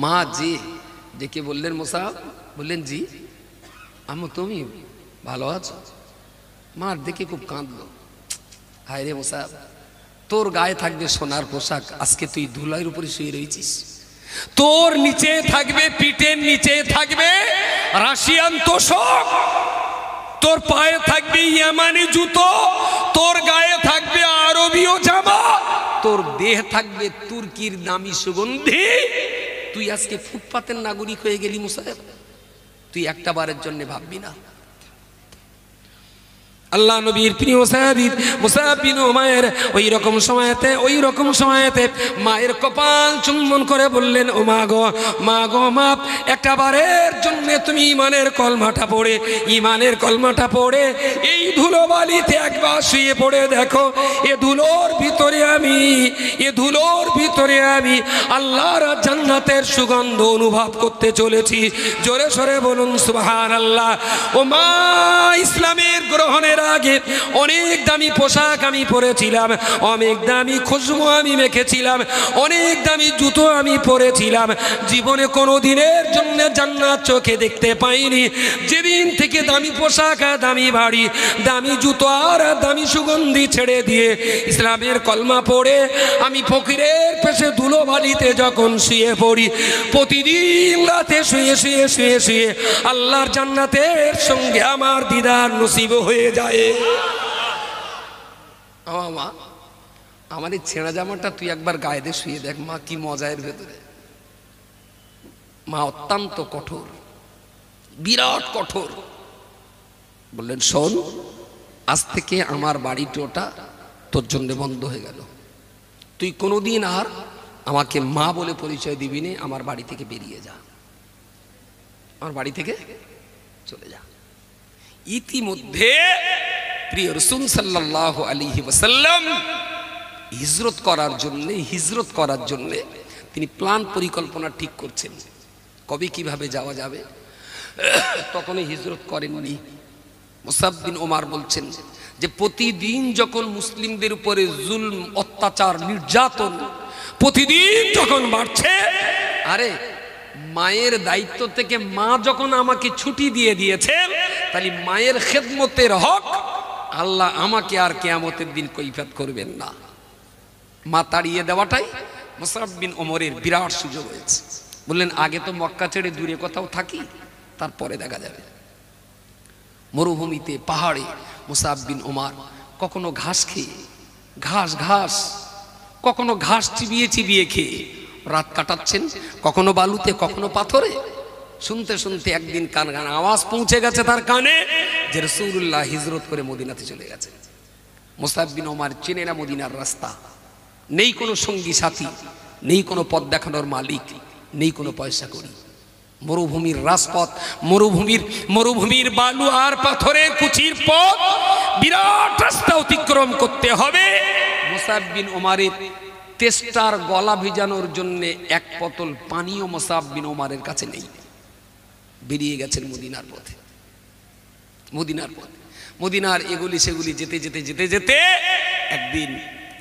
মা জি ডেকে বললেন মুসআব, বললেন জি আম্মু তুমি ভালো আছো? মার দেখে খুব কাঁদলো, হায় রে মুসআব তোর গায়ে থাকবে সোনার পোশাক, আজকে তুই ধুলাইয়ের উপরে শুয়ে রয়েছিস। তোর নিচে থাকবে, পিঠের নিচে থাকবে রাশিয়ান তোশক, তোর পায়ে থাকবে ইয়ামানি জুতো, তোর গায়ে থাকবে আরবীয় জামা, তোর দেহ থাকবে তুর্কির দামি সুগন্ধি। তুই আজকে ফুটপাতের নাগরিক হয়ে গেলি মুসআব, তুই একটা বারের জন্য ভাববি না। আল্লাহ নবীর প্রিয় সাহাবী মুসআব বিন উমাইর ওই রকম সময়েতে মায়ের কপাল চুম্বন করে বললেন ও মা গো মা, একটা বারের জন্য তুমি ইমানের কলমাটা পড়ে এই ধুলোবালিতে একবার শুয়ে পড়ে দেখো। এ ধুলোর ভিতরে আমি আল্লাহর জান্নাতের সুগন্ধ অনুভব করতে চলেছি। জোরে সরে বলুন সুবহানাল্লাহ। ও মা, ইসলামের গ্রহণের আগে অনেক দামি পোশাক আমি পরেছিলাম, অনেক দামি খুশবু আমি মেখেছিলাম, অনেক দামি জুতো আমি পরেছিলাম, জীবনে কোনো দিনের জন্য জান্নাত চোখে দেখতে পাইনি। যেদিন থেকে দামি পোশাক, দামি বাড়ি, দামি জুতো আর দামি সুগন্ধি ছেড়ে দিয়ে ইসলামের কলমা পড়ে আমি ফকিরের পেশে ধুলোবালিতে যখন শুয়ে পড়ি, প্রতিদিন রাতে শুয়ে আল্লাহর জান্নাতের সঙ্গে আমার দিদার নসিব হয়ে যায়। আমার মা আমার এই ছেঁড়া জামাটা তুই একবার গায়ে দিয়ে শুয়ে দেখ মা কি মজা এর ভেতরে। মা অত্যন্ত কঠোর, বিরাট কঠোর। বললেন শোন, আজ থেকে আমার বাড়িটা তোর জন্য বন্ধ হয়ে গেল, তুই কোনোদিন আর আমাকে মা বলে পরিচয় দিবি না, আমার বাড়ি থেকে বেরিয়ে যা, আমার বাড়ি থেকে চলে যা। ইতিমধ্যে প্রিয় রাসূল সাল্লাল্লাহু আলাইহি ওয়াসাল্লাম হিজরত করার জন্য তিনি প্ল্যান পরিকল্পনা ঠিক করছেন, কবে কিভাবে যাওয়া যাবে। তখনই হিজরত করেননি। মুসআব বিন ওমর বলছেন যে প্রতিদিন যখন মুসলিমদের উপরে জুলম, অত্যাচার, নির্যাতন প্রতিদিন যখন বাড়ছে, আরে মায়ের দায়িত্ব থেকে মা যখন আমাকে ছুটি দিয়ে দিয়েছেন, তাহলে মায়ের খেদমতের হক আল্লাহ আমাকে আর কিয়ামতের দিন কৈফিয়ত করবেন না। মা তাড়িয়ে দেওয়াটাই মুসআব বিন ওমরের বিরাট সুযোগ হয়েছে। বললেন আগে তো মক্কা ছেড়ে দূরে কোথাও থাকি, তারপরে দেখা যাবে। মরুভূমিতে, পাহাড়ে মুসআব বিন ওমর কখনো ঘাস খেয়ে, ঘাস কখনো ঘাস চিবিয়ে খেয়ে রাত কাটাচ্ছেন, কখনো বালুতে, কখনো পাথরে। শুনতে শুনতে একদিন কান আওয়াজ পৌঁছে গেছে তার কানে যে রাসূলুল্লাহ হিজরত করে মদিনাতে চলে গেছে। মুসআব বিন ওমর চেনে না মদিনার রাস্তা, নেই কোনো সঙ্গী সাথী, নেই কোনো পথ দেখানোর মালিক, নেই কোনো পয়সা করি। মরুভূমির রাজপথ, মরুভূমির বালু আর পাথরের কুচির পথ, বিরাট রাস্তা অতিক্রম করতে হবে। মুসআব বিন ওমরের তেষ্টার গলা ভিজানোর জন্য এক বোতল পানিও মুসআব বিন ওমরের কাছে নেই। বেরিয়ে গেছেন মদিনার এগুলি সেগুলি যেতে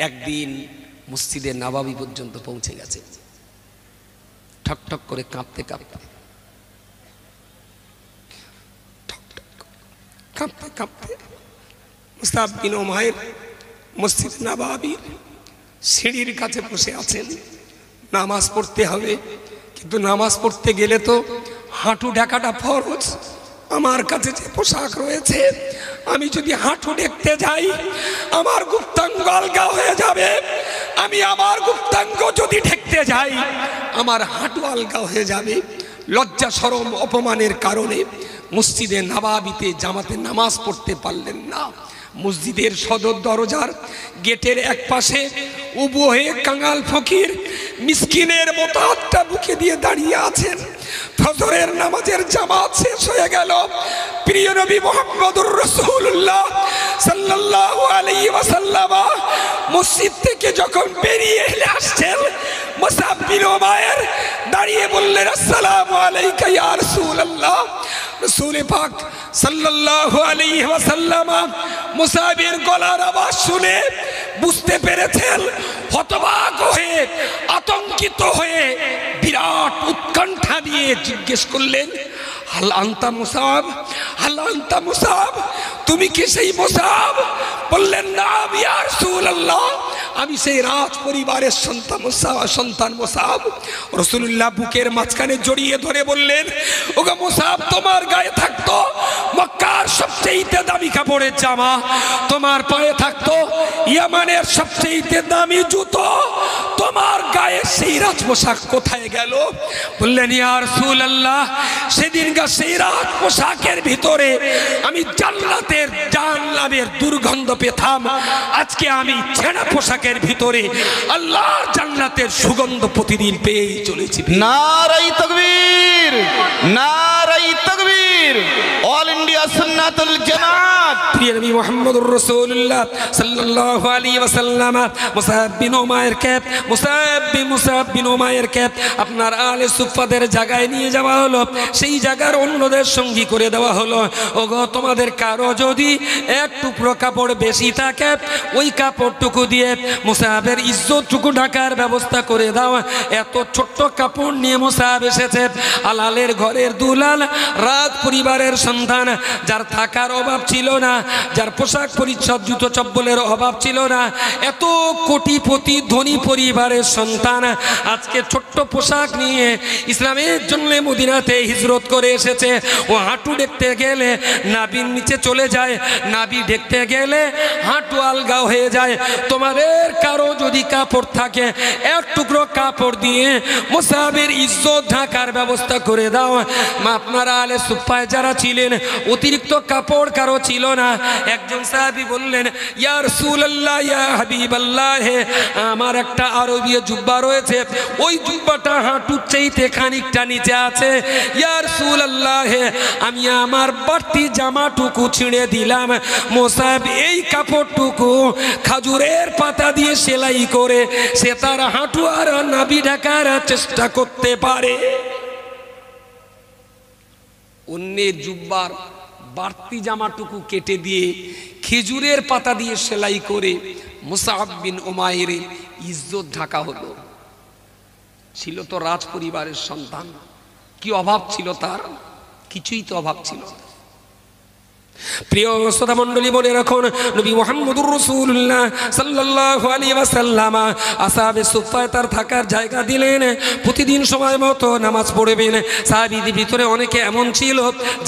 একদিন মসজিদে নববী পর্যন্ত পৌঁছে গেছে। ঠকঠক করে কাঁপতে মুসআব বিন ওমর মসজিদ নববীর সিঁড়ির কাছে বসে আছেন। নামাজ পড়তে হবে, কিন্তু নামাজ পড়তে গেলে তো হাঁটু ঢাকাটা ফরজ। আমার কাছে যে পোশাক রয়েছে, আমি যদি হাঁটু দেখতে যাই আমার গুপ্তাঙ্গ আলগা হয়ে যাবে। আমি আমার গুপ্তাঙ্গ যদি ঢেকতে যাই আমার হাঁটু আলগা হয়ে যাবে। লজ্জা শরম অপমানের কারণে মসজিদে নববীতে জামাতে নামাজ পড়তে পারলেন না। মসজিদের সদর দরজার গেটের এক পাশে উবু হয়ে কাঙাল ফকির মিসকিনের মতো হাতটা বুকে দিয়ে দাঁড়িয়ে আছেন। ফজরের নামাজের জামাত শেষ হয়ে গেল। প্রিয় নবী মুহাম্মদুর রাসূলুল্লাহ সাল্লাল্লাহু আলাইহি ওয়াসাল্লাম মসজিদ থেকে যখন বেরিয়ে আসছেন, মুসআব বিন ওমর দাঁড়িয়ে বললেন আসসালামু আলাইকা ইয়া রাসূলুল্লাহ। রাসূল পাক সাল্লাল্লাহু আলাইহি ওয়াসাল্লাম মুসআবের গলার আওয়াজ শুনে বুঝতে পেরেছেন, হতবাক হয়ে, আতঙ্কিত হয়ে, বিরাট উৎকণ্ঠা নিয়ে জিজ্ঞেস করলেন হাল আনতা মুসআব, তুমি কি সেই মুসআব? বললেন নাম ইয়া রাসূলুল্লাহ, আমি সেই রাজ পরিবারের সন্তান মুসআব। রাসূলুল্লাহ বুকের মাঝখানে জড়িয়ে ধরে বললেন, ওগো মুসআব, তোমার গায়ে থাকতো মক্কার সবচেয়ে দামি কাপড়ের জামা, তোমার পায়ে থাকতো ইয়ামানের সবচেয়ে দামি জুতো, তোমার গায়ে সেই রাজ পোশাক কোথায় গেল? বললেন ইয়া রাসূলুল্লাহ, সেদিনকার সেই রাজ পোশাকের ভিতরে আমি জান্নাতের জাহান্নামের দুর্গন্ধ পেতাম, আজকে আমি ছেঁড়া পোশাকের ভিতরে আল্লাহর জান্নাতের সুগন্ধ প্রতিদিন পেয়ে চলেছি। নারায়ে তাকবীর, নারায়ে তাকবীর, অল ইন্ডিয়া সুন্নাতুল জামাত। প্রিয় নবী মুহাম্মদুর রাসূলুল্লাহ সাল্লাল্লাহু আলাইহি ওয়াসাল্লাম মুসআব বিন ওমরকে আপনার আলে সুফাদের জায়গায় নিয়ে যাওয়া হলো। সেই জায়গার অন্যদের সঙ্গী করে দেওয়া হলো। ওগো, তোমাদের কারো যদি এক টুকরো কাপড় বেশি থাকে, ওই কাপড়টুকু দিয়ে মুসআবের ইজ্জতটুকু ঢাকার ব্যবস্থা করে দাও। এত ছোট্ট কাপড় নিয়ে মুসআব এসেছে, আলালের ঘরের দুলাল, রাজ পরিবারের সন্তান, যার থাকার অভাব ছিল না, যার পোশাক পরিচ্ছদ জুতো চপ্পলের অভাব ছিল না, এত কোটিপতি ধনী পরিবারের সন্তান আজকে ছোট্ট পোশাক নিয়ে ইসলামের জন্য মদিনাতে হিজরত করে এসেছে। ও হাঁটু দেখতে গেলে নাভির নিচে চলে যায়, নাভি দেখতে গেলে হাঁটু আলগা হয়ে যায়। তোমাদের কারো যদি কাপড় থাকে, এক টুকরো কাপড় দিয়ে মুসাহাবের ইজ্জত ঢাকার ব্যবস্থা করে দাও। আপনারা আলে সুফায় যারা ছিলেন, অতিরিক্ত কাপড় কারো ছিল না। একজন সাহাবী বললেন, ইয়া রাসূলুল্লাহ, ইয়া হাবিবাল্লাহ, আমার একটা আরবীয় জুব্বা রয়েছে, ওই জুব্বাটা হাঁটুর চাইতে খানিকটা নিচে আছে। ইয়া রাসূলুল্লাহ, আমি আমার বাড়তি জামাটুকু ছিঁড়ে দিলাম। মুসাহাব এই কাপড়টুকু খাজুরের পাতা দিয়ে সেলাই করে সে তার হাঁটু আর নাভি ঢাকার চেষ্টা করতে পারে। অন্যের জুব্বার বাড়তি জামাটুকু কেটে দিয়ে খেজুরের পাতা দিয়ে সেলাই করে মুসআব বিন উমাইরের ইজ্জত ঢাকা হলো। ছিল তো রাজ পরিবারের সন্তান, কি অভাব ছিল তার? কিছুই তো অভাব ছিল না। প্রিয় শ্রোতা মণ্ডলী, মনে রাখুন, নবী মুহাম্মদুর রাসূলুল্লাহ সাল্লাল্লাহু আলাইহি ওয়াসাল্লাম আসহাবে সুফফায় তার থাকার জায়গা দিলেন। প্রতিদিন সময় মতো নামাজ পড়বেন। সাহাবীদের ভিতরে অনেকে এমন ছিল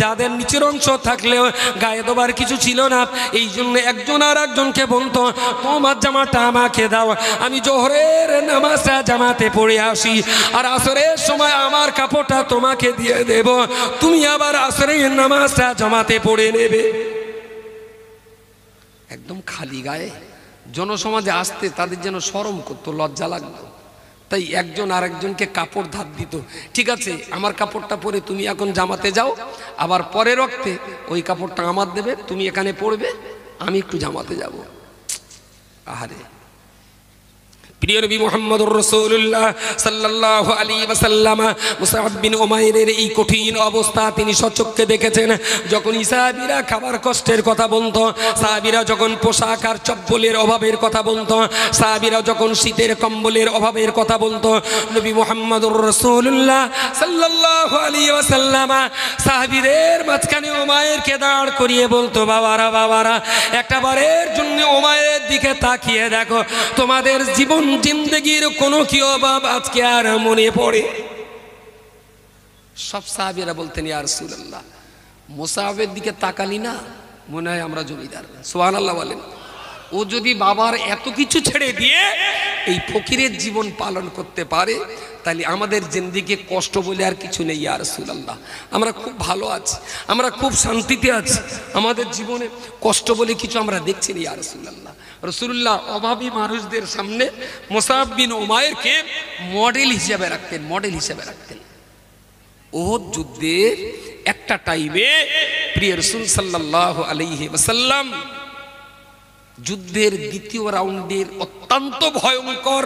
যাদের নিচের অংশ থাকলেও গায়ে দেবার কিছু ছিল না। এই জন্য একজন আর একজনকে বলতো, তোমার জামাটা আমাকে দাও, আমি জোহরের নামাজটা জামাতে পড়ে আসি, আর আসরের সময় আমার কাপড়টা তোমাকে দিয়ে দেব, তুমি আবার আসরের নামাজটা জামাতে পড়ে নেবে। একদম খালি গায়ে জনসমাজে আসতে তাদের যেন শরম করতো, লজ্জা লাগতো। তাই একজন আরেকজনকে কাপড় ধার দিত। ঠিক আছে, আমার কাপড়টা পরে তুমি এখন জামাতে যাও, আবার পরের রক্তে ওই কাপড়টা আমার দেবে, তুমি এখানে পড়বে, আমি একটু জামাতে যাব। আহারে, প্রিয় নবী মুহাম্মদুর রাসূলুল্লাহ সাল্লাল্লাহু আলাইহি ওয়াসাল্লাম মুসআব বিন উমাইরের এই কঠিন অবস্থা তিনি সচক্ষে দেখেছেন। যখন সাহাবীরা খাবার কষ্টের কথা বলতো, সাহাবীরা যখন পোশাক আর চপ্পলের অভাবের কথা বলতো, সাহাবীরা যখন শীতের কম্বলের অভাবের কথা বলতো, নবী মুহাম্মদুর রাসূলুল্লাহ সাল্লাল্লাহু আলাইহি ওয়াসাল্লাম সাহাবীদের মাঝখানে উমাইরকে দাঁড় করিয়ে বলতো, বাবারা, একটা বারের জন্য উমাইরের দিকে তাকিয়ে দেখো, তোমাদের জীবন জিন্দেগির কোনো কি অভাব আজকে আর মনে পড়ে? সব সাহাবীরা বলতেন, ইয়া রাসূলুল্লাহ, মুসাহাবের দিকে তাকালি না, মনে হয় আমরা জমিদার। সুবহানাল্লাহ বলেন। ও যদি বাবার এত কিছু ছেড়ে দিয়ে এই ফকিরের জীবন পালন করতে পারে, তাহলে আমাদের জিন্দেগি কষ্ট বলে আর কিছু নেই। ইয়া রাসূলুল্লাহ, আমরা খুব ভালো আছি, আমরা খুব শান্তিতে আছি, আমাদের জীবনে কষ্ট বলে কিছু আমরা দেখছি না। ইয়া রাসূলুল্লাহ, রাসূলুল্লাহ অভাবী মানুষদের সামনে মুসআব বিন উমাইরকে মডেল হিসেবে রাখতেন। ওহদ যুদ্ধের একটা টাইমে প্রিয় রাসূল সাল্লাল্লাহু আলাইহি ওয়াসাল্লাম যুদ্ধের দ্বিতীয় রাউন্ডের অত্যন্ত ভয়ঙ্কর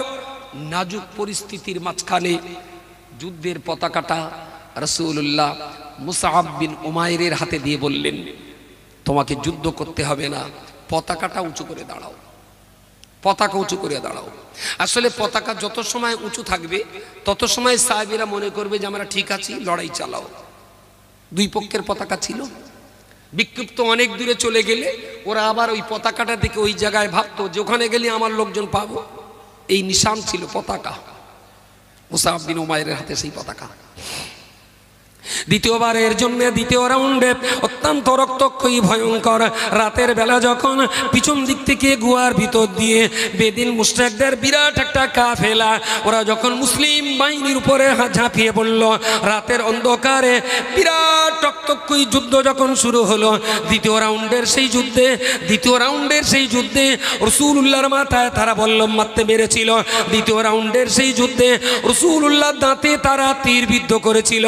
নাজুক পরিস্থিতির মাঝখানে যুদ্ধের পতাকাটা রাসূলুল্লাহ মুসআব বিন উমাইরের হাতে দিয়ে বললেন, তোমাকে যুদ্ধ করতে হবে না, পতাকাটা উঁচু করে দাঁড়াও, পতাকা উঁচু করে দাঁড়াও। আসলে পতাকা যত সময় উঁচু থাকবে তত সময় সাহাবীরা মনে করবে যে আমরা ঠিক আছি, লড়াই চালাও। দুই পক্ষের পতাকা ছিল, বিক্ষিপ্ত অনেক দূরে চলে গেলে ওরা আবার ওই পতাকাটা থেকে ওই জায়গায় ভাবতো যে ওখানে গেলে আমার লোকজন পাবো। এই নিশান ছিল পতাকা, মুসআব বিন উমাইরের হাতে সেই পতাকা। দ্বিতীয়বারের জন্য দ্বিতীয় রাউন্ডে অত্যন্ত রক্তক্ষয়ী ভয়ঙ্কর রাতের বেলা যখন পিছন দিক থেকে গুহার ভিতর দিয়ে বেদিন মুশরিকদের বিরাট একটা কাফেলা ওরা যখন মুসলিম বাহিনীর উপরে ঝাঁপিয়ে পড়ল, রাতের অন্ধকারে বিরাট রক্তক্ষয়ী যুদ্ধ যখন শুরু হলো, দ্বিতীয় রাউন্ডের সেই যুদ্ধে রাসূলুল্লাহর মাথায় তারা বল্লম মারতে পেরেছিল। দ্বিতীয় রাউন্ডের সেই যুদ্ধে রাসূলুল্লাহর দাঁতে তারা তীর বিদ্ধ করেছিল।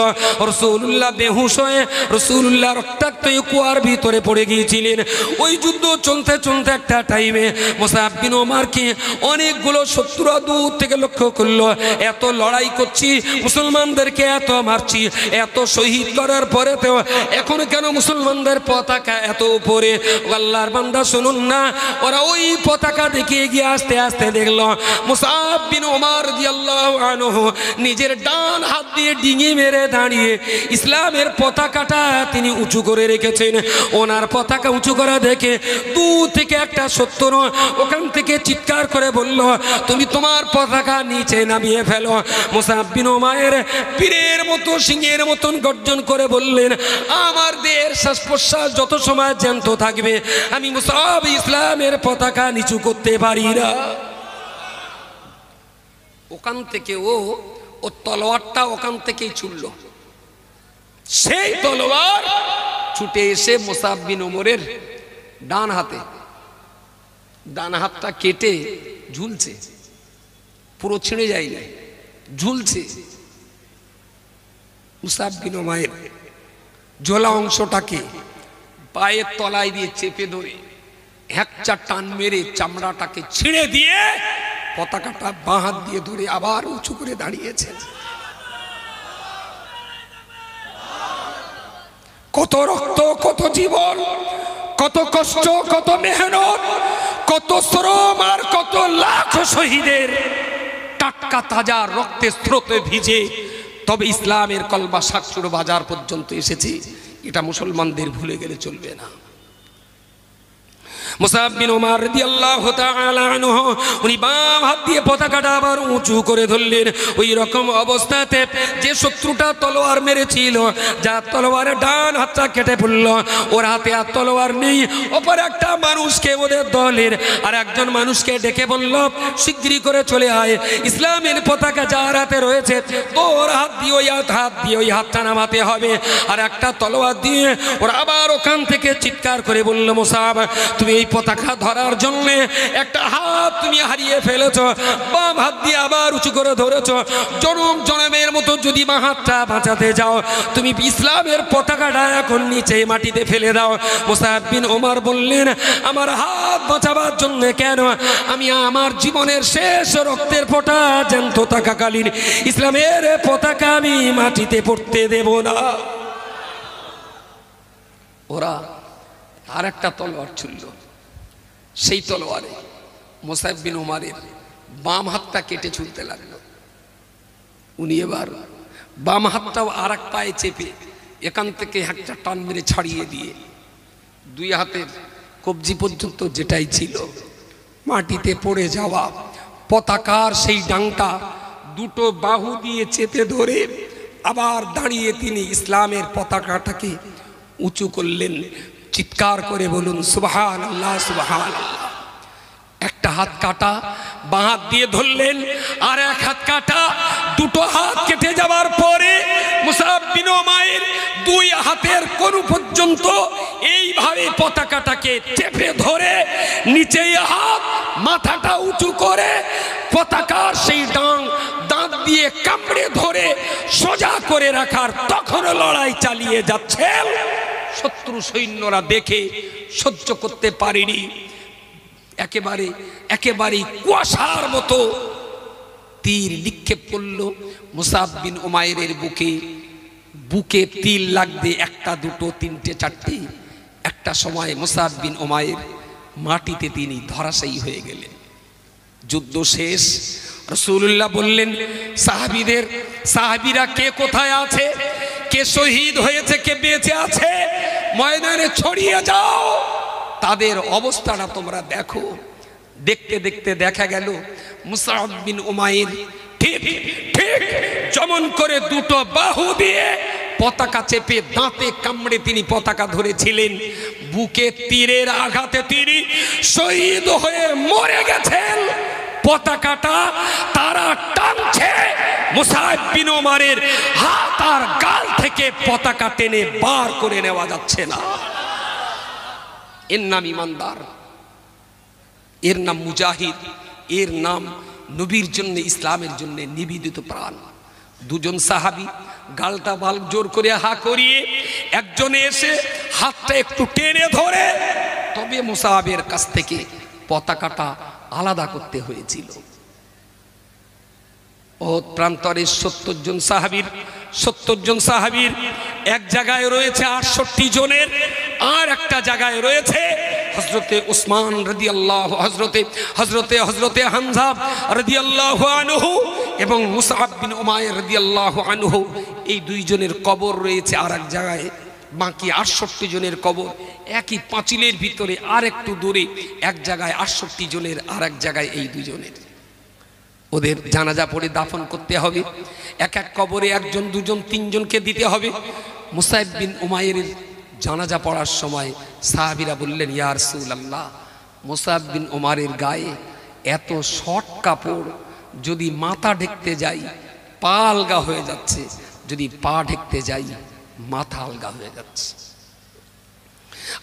রাসূলুল্লাহ বেহুশ হয়ে রাসূলুল্লাহ রক্তাক্ত কুয়ার ভিতরে পড়ে গিয়েছিলেন। ওই যুদ্ধ চলতে চলতে একটা টাইমে মুসআব বিন উমারকে অনেকগুলো শত্রুরা দূর থেকে লক্ষ্য করলো। এত লড়াই করছি, মুসলমানদেরকে এত মারছি, এত শহীদ করার পরেও এখন কেন মুসলমানদের পতাকা এত উপরে? আল্লাহর বান্দা শুনুন না, ওরা ওই পতাকা দেখে এগিয়ে আস্তে আস্তে দেখলো মুসআব বিন উমার রাদিয়াল্লাহু আনহু নিজের ডান হাত দিয়ে ডিঙি মেরে দাঁড়িয়ে ইসলামের পতাকাটা তিনি উঁচু করে রেখেছেন। ওনার পতাকা উঁচু করা দেখে দূর থেকে একটা শত্রু ওখান থেকে চিৎকার করে বলল, তুমি তোমার পতাকা নিচে নামিয়ে ফেলো। মুসআব বিন উমাইর পীরের মতো সিংহের মতন গর্জন করে বললেন, আমার দেহের শ্বাস প্রশ্বাস যত সময় জ্যান্ত থাকবে আমি মুসআব ইসলামের পতাকা নিচু করতে পারি না। ওখান থেকে ও তলোয়ারটা ওখান থেকেই ছুড়ল। সেই তলোয়ার ছুটে এসে মুসআব বিন উমরের ডান হাতটা কেটে ঝুলছে, পুরো ছিঁড়ে যায়নি, ঝুলছে। মুসআব বিন উমাইর ঝোলা অংশটাকে পায়ের তলায় দিয়ে চেপে ধরে একটা টান মেরে চামড়াটাকে ছিঁড়ে দিয়ে পতাকাটা বাঁ হাত দিয়ে ধরে আবার উঁচু করে দাঁড়িয়েছেন। কত রক্ত, কত জীবন, কত কষ্ট, কত মেহনত, কত শ্রম আর কত লাখ শহীদের টাটকা তাজা রক্তের স্রোতে ভিজে তবে ইসলামের কলমা সাক্ষর বাজার পর্যন্ত এসেছে। এটা মুসলমানদের ভুলে গেলে চলবে না। মুসআব বিন উমার রাদিয়াল্লাহু তাআলা আনহু উনি বাম হাত দিয়ে পতাকাটা আবার উঁচু করে ধরলেন। ওই রকম অবস্থাতে যে শত্রুটা তলোয়ার মেরেছিল, যার তলোয়ারে ডান হাতটা কেটে পড়ল, ওর হাতে আর তলোয়ার নেই। অপর একটা মানুষকে, ওদের দলের আর একজন মানুষকে ডেকে বলল, শিগগিরই করে চলে আয়, ইসলামের পতাকা যার হাতে রয়েছে তোর হাত দিয়ে ওই হাতটা নামাতে হবে। আর একটা তলোয়ার দিয়ে ওরা আবার ওখান থেকে চিৎকার করে বলল, মুসআব তুমি এই পতাকা ধরার জন্য একটা হাত তুমি হারিয়ে ফেলেছ, বাম হাত দিয়ে আবার উঁচু করে ধরেছ। জনম জনমের মতো যদি বাঁ হাতটা বাঁচাতে যাও, তুমি ইসলামের পতাকাটা এখন নিচে মাটিতে ফেলে দাও। মুসআব বিন উমার বললেন, আমার হাত বাঁচাবার জন্য কেন, আমি আমার জীবনের শেষ রক্তের ফোঁটা জ্যান্ত থাকাকালীন ইসলামের পতাকা আমি মাটিতে পড়তে দেব না। ওরা আর একটা তলোয়ার ছুড়ল। সেই তলোয়ারে মুসআব বিন উমারের বাম হাতটা কেটে ছুটতে লাগলো। উনি এবার বাম হাতটাও আর এক পায়ে চেপে এখান থেকে একটা টান মেরে ছাড়িয়ে দিয়ে দুই হাতের কবজি পর্যন্ত যেটাই ছিল মাটিতে পড়ে যাওয়া পতাকার সেই ডাংটা দুটো বাহু দিয়ে চেপে ধরে আবার দাঁড়িয়ে তিনি ইসলামের পতাকাটাকে উঁচু করলেন। চিৎকার করে বলুন সুবহানাল্লাহ, সুবহানাল্লাহ। একটা হাত কাটা, বাঁ হাত দিয়ে ধরলেন, আর এক হাত কাটা। দুটো হাত কেটে যাওয়ার পরে মুসআব বিন উমাইর দুই হাতের কোণ পর্যন্ত এইভাবে পতাকাটাকে চেপে ধরে নিচে হাত, মাথাটা উঁচু করে পতাকার সেই দাঁত দিয়ে কামড়ে ধরে সোজা করে রাখার তখনও লড়াই চালিয়ে যাচ্ছেন। শত্রু সৈন্যরা দেখে সহ্য করতে পারেনি। একেবারে কুয়াশার মতো তীর নিক্ষেপ করল মুসআব বিন উমাইরের বুকে তীর লাগবে একটা, দুটো, তিনটে, চারটে। একটা সময় মুসআব বিন উমাইর মাটিতে তিনি ধরাশায়ী হয়ে গেলেন। যুদ্ধ শেষ। রাসূলুল্লাহ বললেন সাহাবীরা কে কোথায় আছে, কে শহীদ হয়েছে, কে বেঁচে আছে, ময়দানে ছড়িয়ে যাও, তাদের অবস্থাটা তোমরা দেখো। দেখতে দেখতে দেখা গেল মুসআব বিন উমাইর ঠিক যেমন করে দুটো বাহু দিয়ে পতাকা চেপে দাঁতে কামড়ে তিনি পতাকা ধরেছিলেন, বুকে তীরের আঘাতে তিনি শহীদ হয়ে মরে গেছেন। পতাকাটা তারা টানছে, মুসআব বিন উমারের হাত আর গাল থেকে পতাকা টেনে বার করে নেওয়া যাচ্ছে না। এর নাম ইমানদার, এর নাম মুজাহিদ, এর নাম নবীর জন্য, ইসলামের জন্য নিবেদিত প্রাণ। দুজন সাহাবী গালটা বাল জোর করে হা করিয়ে একজনে এসে হাতটা একটু টেনে ধরে তবে মুসআবের কাছ থেকে পতাকাটা আলাদা করতে হয়েছিল। ও প্রান্তরে 70 জন সাহাবীর এক জায়গায় রয়েছে 68 জনের, আর একটা জায়গায় রয়েছে হযরতে উসমান রাদিয়াল্লাহু, হযরতে হামজা রাদিয়াল্লাহু আনহু। এবং মুসআব বিন উমাইর রাদিয়াল্লাহু আনহু, এই দুইজনের কবর রয়েছে আর এক জায়গায়। বাকি 68 জনের কবর একই পাঁচিলের ভিতরে আর একটু দূরে এক জায়গায়, 68 জনের আর এক জায়গায় এই দুজনের। ওদের জানাজা পড়ে দাফন করতে হবে। এক এক কবরে একজন, দুজন, তিনজনকে দিতে হবে। মুসআব বিন উমাইরের জানাজা পড়ার সময় সাহাবীরা বললেন, ইয়া রাসূলুল্লাহ, মুসআব বিন উমাইরের গায়ে এত শর্ট কাপড়, যদি মাথা ঢেকতে যাই পা আলগা হয়ে যাচ্ছে, যদি পা ঢেকতে যাই মাথা আলগা হয়ে যাচ্ছে।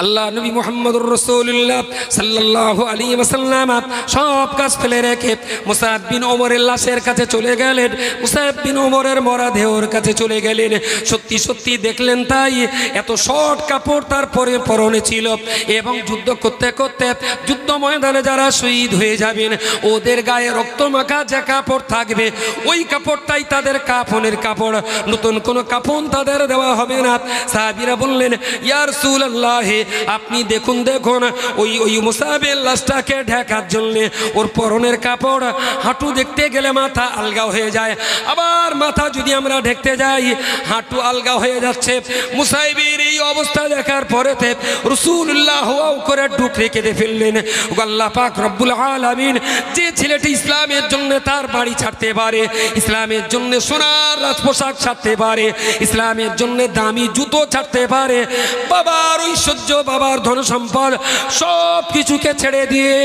আল্লাহ নবী মুহাম্মদুর রাসূলুল্লাহ সাল্লাল্লাহু আলাইহি ওয়াসাল্লাম সব কাজ ফেলে রেখে মুসআব বিন উমরের লাশের কাছে চলে গেলেন। মুসআব বিন উমরের মরা দেহর কাছে চলে গেলেন। সত্যি সত্যি দেখলেন তাই, এত শর্ট কাপড় তার পরনে ছিল। এবং যুদ্ধ করতে করতে যুদ্ধ ময়দানে যারা শহীদ হয়ে যাবেন, ওদের গায়ে রক্ত মাখা যে কাপড় থাকবে, ওই কাপড়টাই তাদের কাফনের কাপড়, নতুন কোনো কাফন তাদের দেওয়া হবে না। সাহাবীরা বললেন, ইয়া রাসূলুল্লাহ, আপনি দেখুন ওই মুসআবের লাশটাকে ঢাকার জন্য ওর পরনের কাপড়, হাঁটু দেখতে গেলে মাথা আলগা হয়ে যায়, আবার মাথা যদি আমরা ঢেকতে যাই হাঁটু আলগা হয়ে যাচ্ছে। মুসাইবের এই অবস্থা দেখার পরেতে রাসূলুল্লাহ হাও করে ডুকরে কেঁদে ফেললেন। আল্লাহ পাক রব্বুল আলামিন যে ছেলেটি ইসলামের জন্য তার বাড়ি ছাড়তে পারে, ইসলামের জন্য সোনার রাজপোশাক ছাড়তে পারে, ইসলামের জন্য দামি জুতো ছাড়তে পারে, বাবার ঐশ্বর্য, বাবার ধন সম্পদ সব কিছুকে ছেড়ে দিয়ে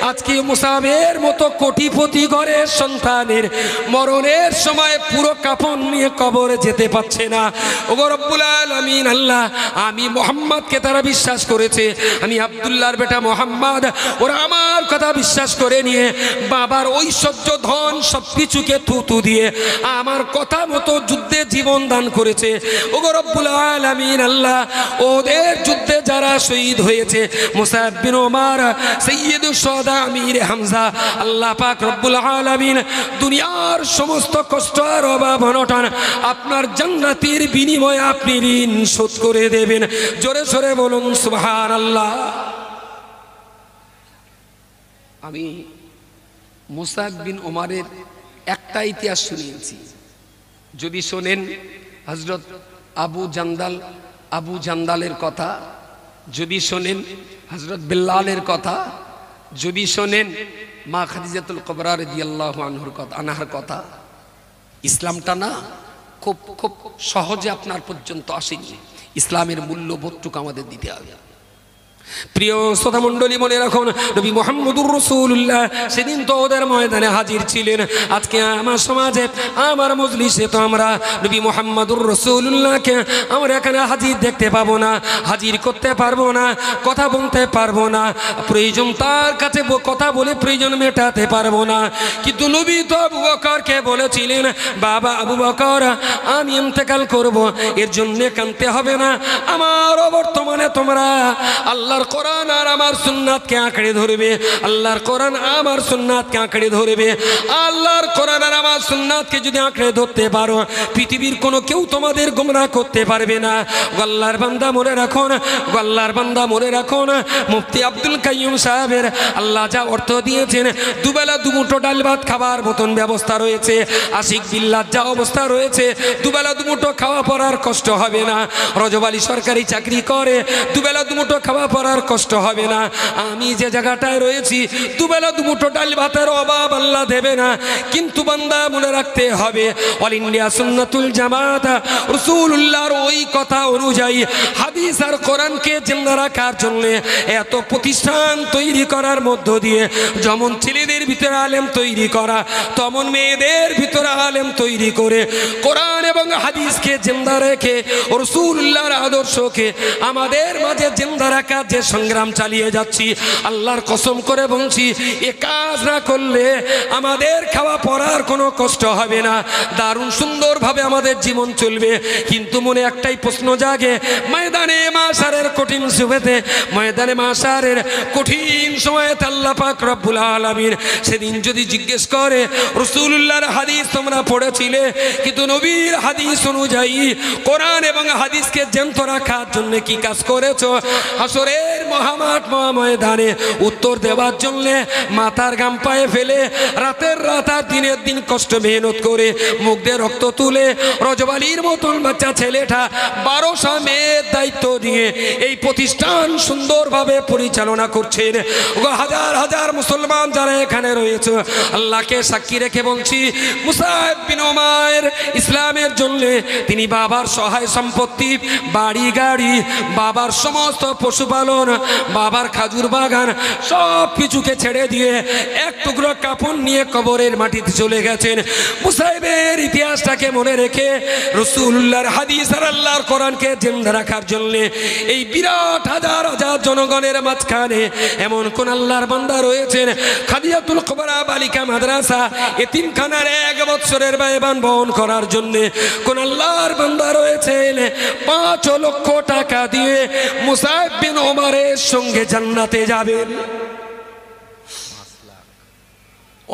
আজকে মুসাবের মতো কোটিপতি ঘরের সন্তানের মরণের সময় পুরো কাফন নিয়ে কবরে যেতে পারছে না। ওগো রব্বুল আলামিন আল্লাহ, আমি মুহাম্মদকে তারা বিশ্বাস করেছে, আমি আব্দুল্লাহর বেটা মুহাম্মদ, ওরা আমার কথা বিশ্বাস করে নিয়ে বাবার ঐশ্বর্য ধন সব কিছুকে থুতু দিয়ে আমার কথা মতো যুদ্ধে জীবন দান করেছে। ওগো রব্বুল আলামিন আল্লাহ, ওদের যুদ্ধে যারা শহীদ হয়েছে, মুসআব বিন উমার, সাইয়্যিদুশ শুহাদা আমির হামজা, আল্লাহ পাক রব্বুল আলামিন দুনিয়ার সমস্ত কষ্ট আর অভাব অনটন আপনার জান্নাতের বিনিময়ে আপনি ঋণ শোধ করে দেবেন। জোরে জোরে বলুন সুবহানাল্লাহ। আমি মুসআব বিন উমারের একটা ইতিহাস শুনিয়েছি, যদি শোনেন হযরত আবু জান্দালের কথা, যদি শোনেন হযরত বিল্লালের কথা, যদি শোনেন মা খাদিজাতুল কুবরা রাদিয়াল্লাহু আনহার কথা, ইসলামটা না খুব খুব সহজে আপনার পর্যন্ত আসেনি। ইসলামের মূল্যবোধটুকু আমাদের দিতে হবে। প্রিয় শ্রোতা মণ্ডলী, মনে রাখুন নবী মুহাম্মদুর রাসূলুল্লাহ সেদিন তো ওদের ময়দানে হাজির ছিলেন। আজকে আমার সমাজে, আমার মজলিসে তো আমরা নবী মুহাম্মদুর রাসূলুল্লাহকে আমরা এখানে হাজির দেখতে পাবো না, হাজির করতে পারবো না, কথা বলতে পারবো না, প্রয়োজন তার কাছে কথা বলে প্রয়োজন মেটাতে পারবো না। কিন্তু নবী তো আবু বকরকে বলেছিলেন, বাবা আবু বকর, আমি ইন্তেকাল করব, এর জন্য কাঁদতে হবে না, আমার বর্তমানে তোমরা আল্লাহর কোরআন আর আমার সুন্নাতকে আঁকড়ে ধরবে, আল্লাহর কোরআন আমার সুন্নাতকে আঁকড়ে ধরবে। আল্লাহর কোরআন আর আমার সুন্নাতকে যদি আঁকড়ে ধরতে পারো, পৃথিবীর কোনো কেউ তোমাদের গোমরাহ করতে পারবে না। আল্লাহর বান্দা মনে রাখুন, আল্লাহর বান্দা মনে রাখুন, মুফতি আব্দুল কাইয়ুম সাহেবের আল্লাহ যা অর্থ দিয়েছেন, দুবেলা দুমুঠো ডাল ভাত খাবার মতন ব্যবস্থা রয়েছে। আশিক বিল্লাহ যা অবস্থা রয়েছে, দুবেলা দুমুঠো খাওয়া পড়ার কষ্ট হবে না। রজব আলী সরকারি চাকরি করে, দুবেলা দুমুঠো খাওয়া পড়ার কষ্ট হবে না। আমি যে জায়গাটায় রয়েছি, দুবেলা দুমুঠো ডাল ভাতের অভাব আল্লাহ দেবে না। কিন্তু বান্দা মনে রাখতে হবে, অল ইন্ডিয়া সুন্নাতুল জামাত রাসূলুল্লাহর ওই কথা অনুযায়ী হাদিস আর কোরআনকে জিন্দা রাখার জন্য এত প্রতিষ্ঠান তৈরি করার মধ্য দিয়ে যেমন ছেলেদের ভিতরে আলেম তৈরি করা, তেমন মেয়েদের ভিতরে আলেম তৈরি করে কোরআন এবং হাদিসকে জিন্দা রেখে রাসূলুল্লাহর আদর্শকে আমাদের মাঝে জিন্দা রাখার যে সংগ্রাম চালিয়ে যাচ্ছি, আল্লাহর কসম করে বলছি, এ কাজ না করলে আমাদের খাওয়া পড়ার কোনো কষ্ট হবে না, দারুণ সুন্দরভাবে আমাদের জীবন চলবে। কিন্তু মনে একটাই প্রশ্ন জাগে, ময়দানে মাশারের কঠিন সুবেতে, ময়দানে মাশারের কঠিন সময়েতে আল্লাহ পাক রব্বুল আলামিন সেদিন যদি জিজ্ঞেস করে, রাসূলুল্লাহর হাদিস তোমরা পড়েছিলে, কিন্তু নবীর হাদিস অনুযায়ী কোরআন এবং হাদিসকে জ্যান্ত রাখার জন্য কি কাজ করেছো? হাসরের মহামাঠ মহাময়দানে উত্তর দেওয়ার জন্য মাথার গাম পায়ে ফেলে রাতের রাত আর দিনের দিন কষ্ট মেহনত করে মুখ দিয়ে রক্ত তুলে রজবালির মতন বাচ্চা ছেলেটা 1200 মেয়ের দায়িত্ব নিয়ে এই প্রতিষ্ঠান সুন্দরভাবে পরিচালনা করছেন। হাজার হাজার মুসলমান যারা এখানে রয়েছে আল্লাহকে সাক্ষী রেখে বলছি, মুসাইব বিন উমাইর ইসলামের জন্য তিনি বাবার সহায় সম্পত্তি, বাড়ি গাড়ি, বাবার সমস্ত পশুপালন, বাবার খাজুর বাগান সব কিছুকে ছেড়ে দিয়ে এক টুকরো কাপড় নিয়ে কবরের মাটিতে চলে গেছেন। মুসাইবের ইতিহাসটাকে মনে রেখে রাসূলুল্লাহর হাদিস আর আল্লাহর কোরআনকে জিন্দা রাখার জন্য এই বিরাট হাজার হাজার জনগণের মাঝখানে এমন কোন আল্লাহর বান্দা রয়েছেন খাদিজাতুল কুবরা বালিকা মাদ্রাসা এতিমখানার 1 বছরের ব্যয়ভার বহন করার জন্য কোন আল্লাহর বান্দা রয়েছেন 5 লক্ষ টাকা দিয়ে মুসাইব বিন উমারের সঙ্গে জান্নাতে যাবেন?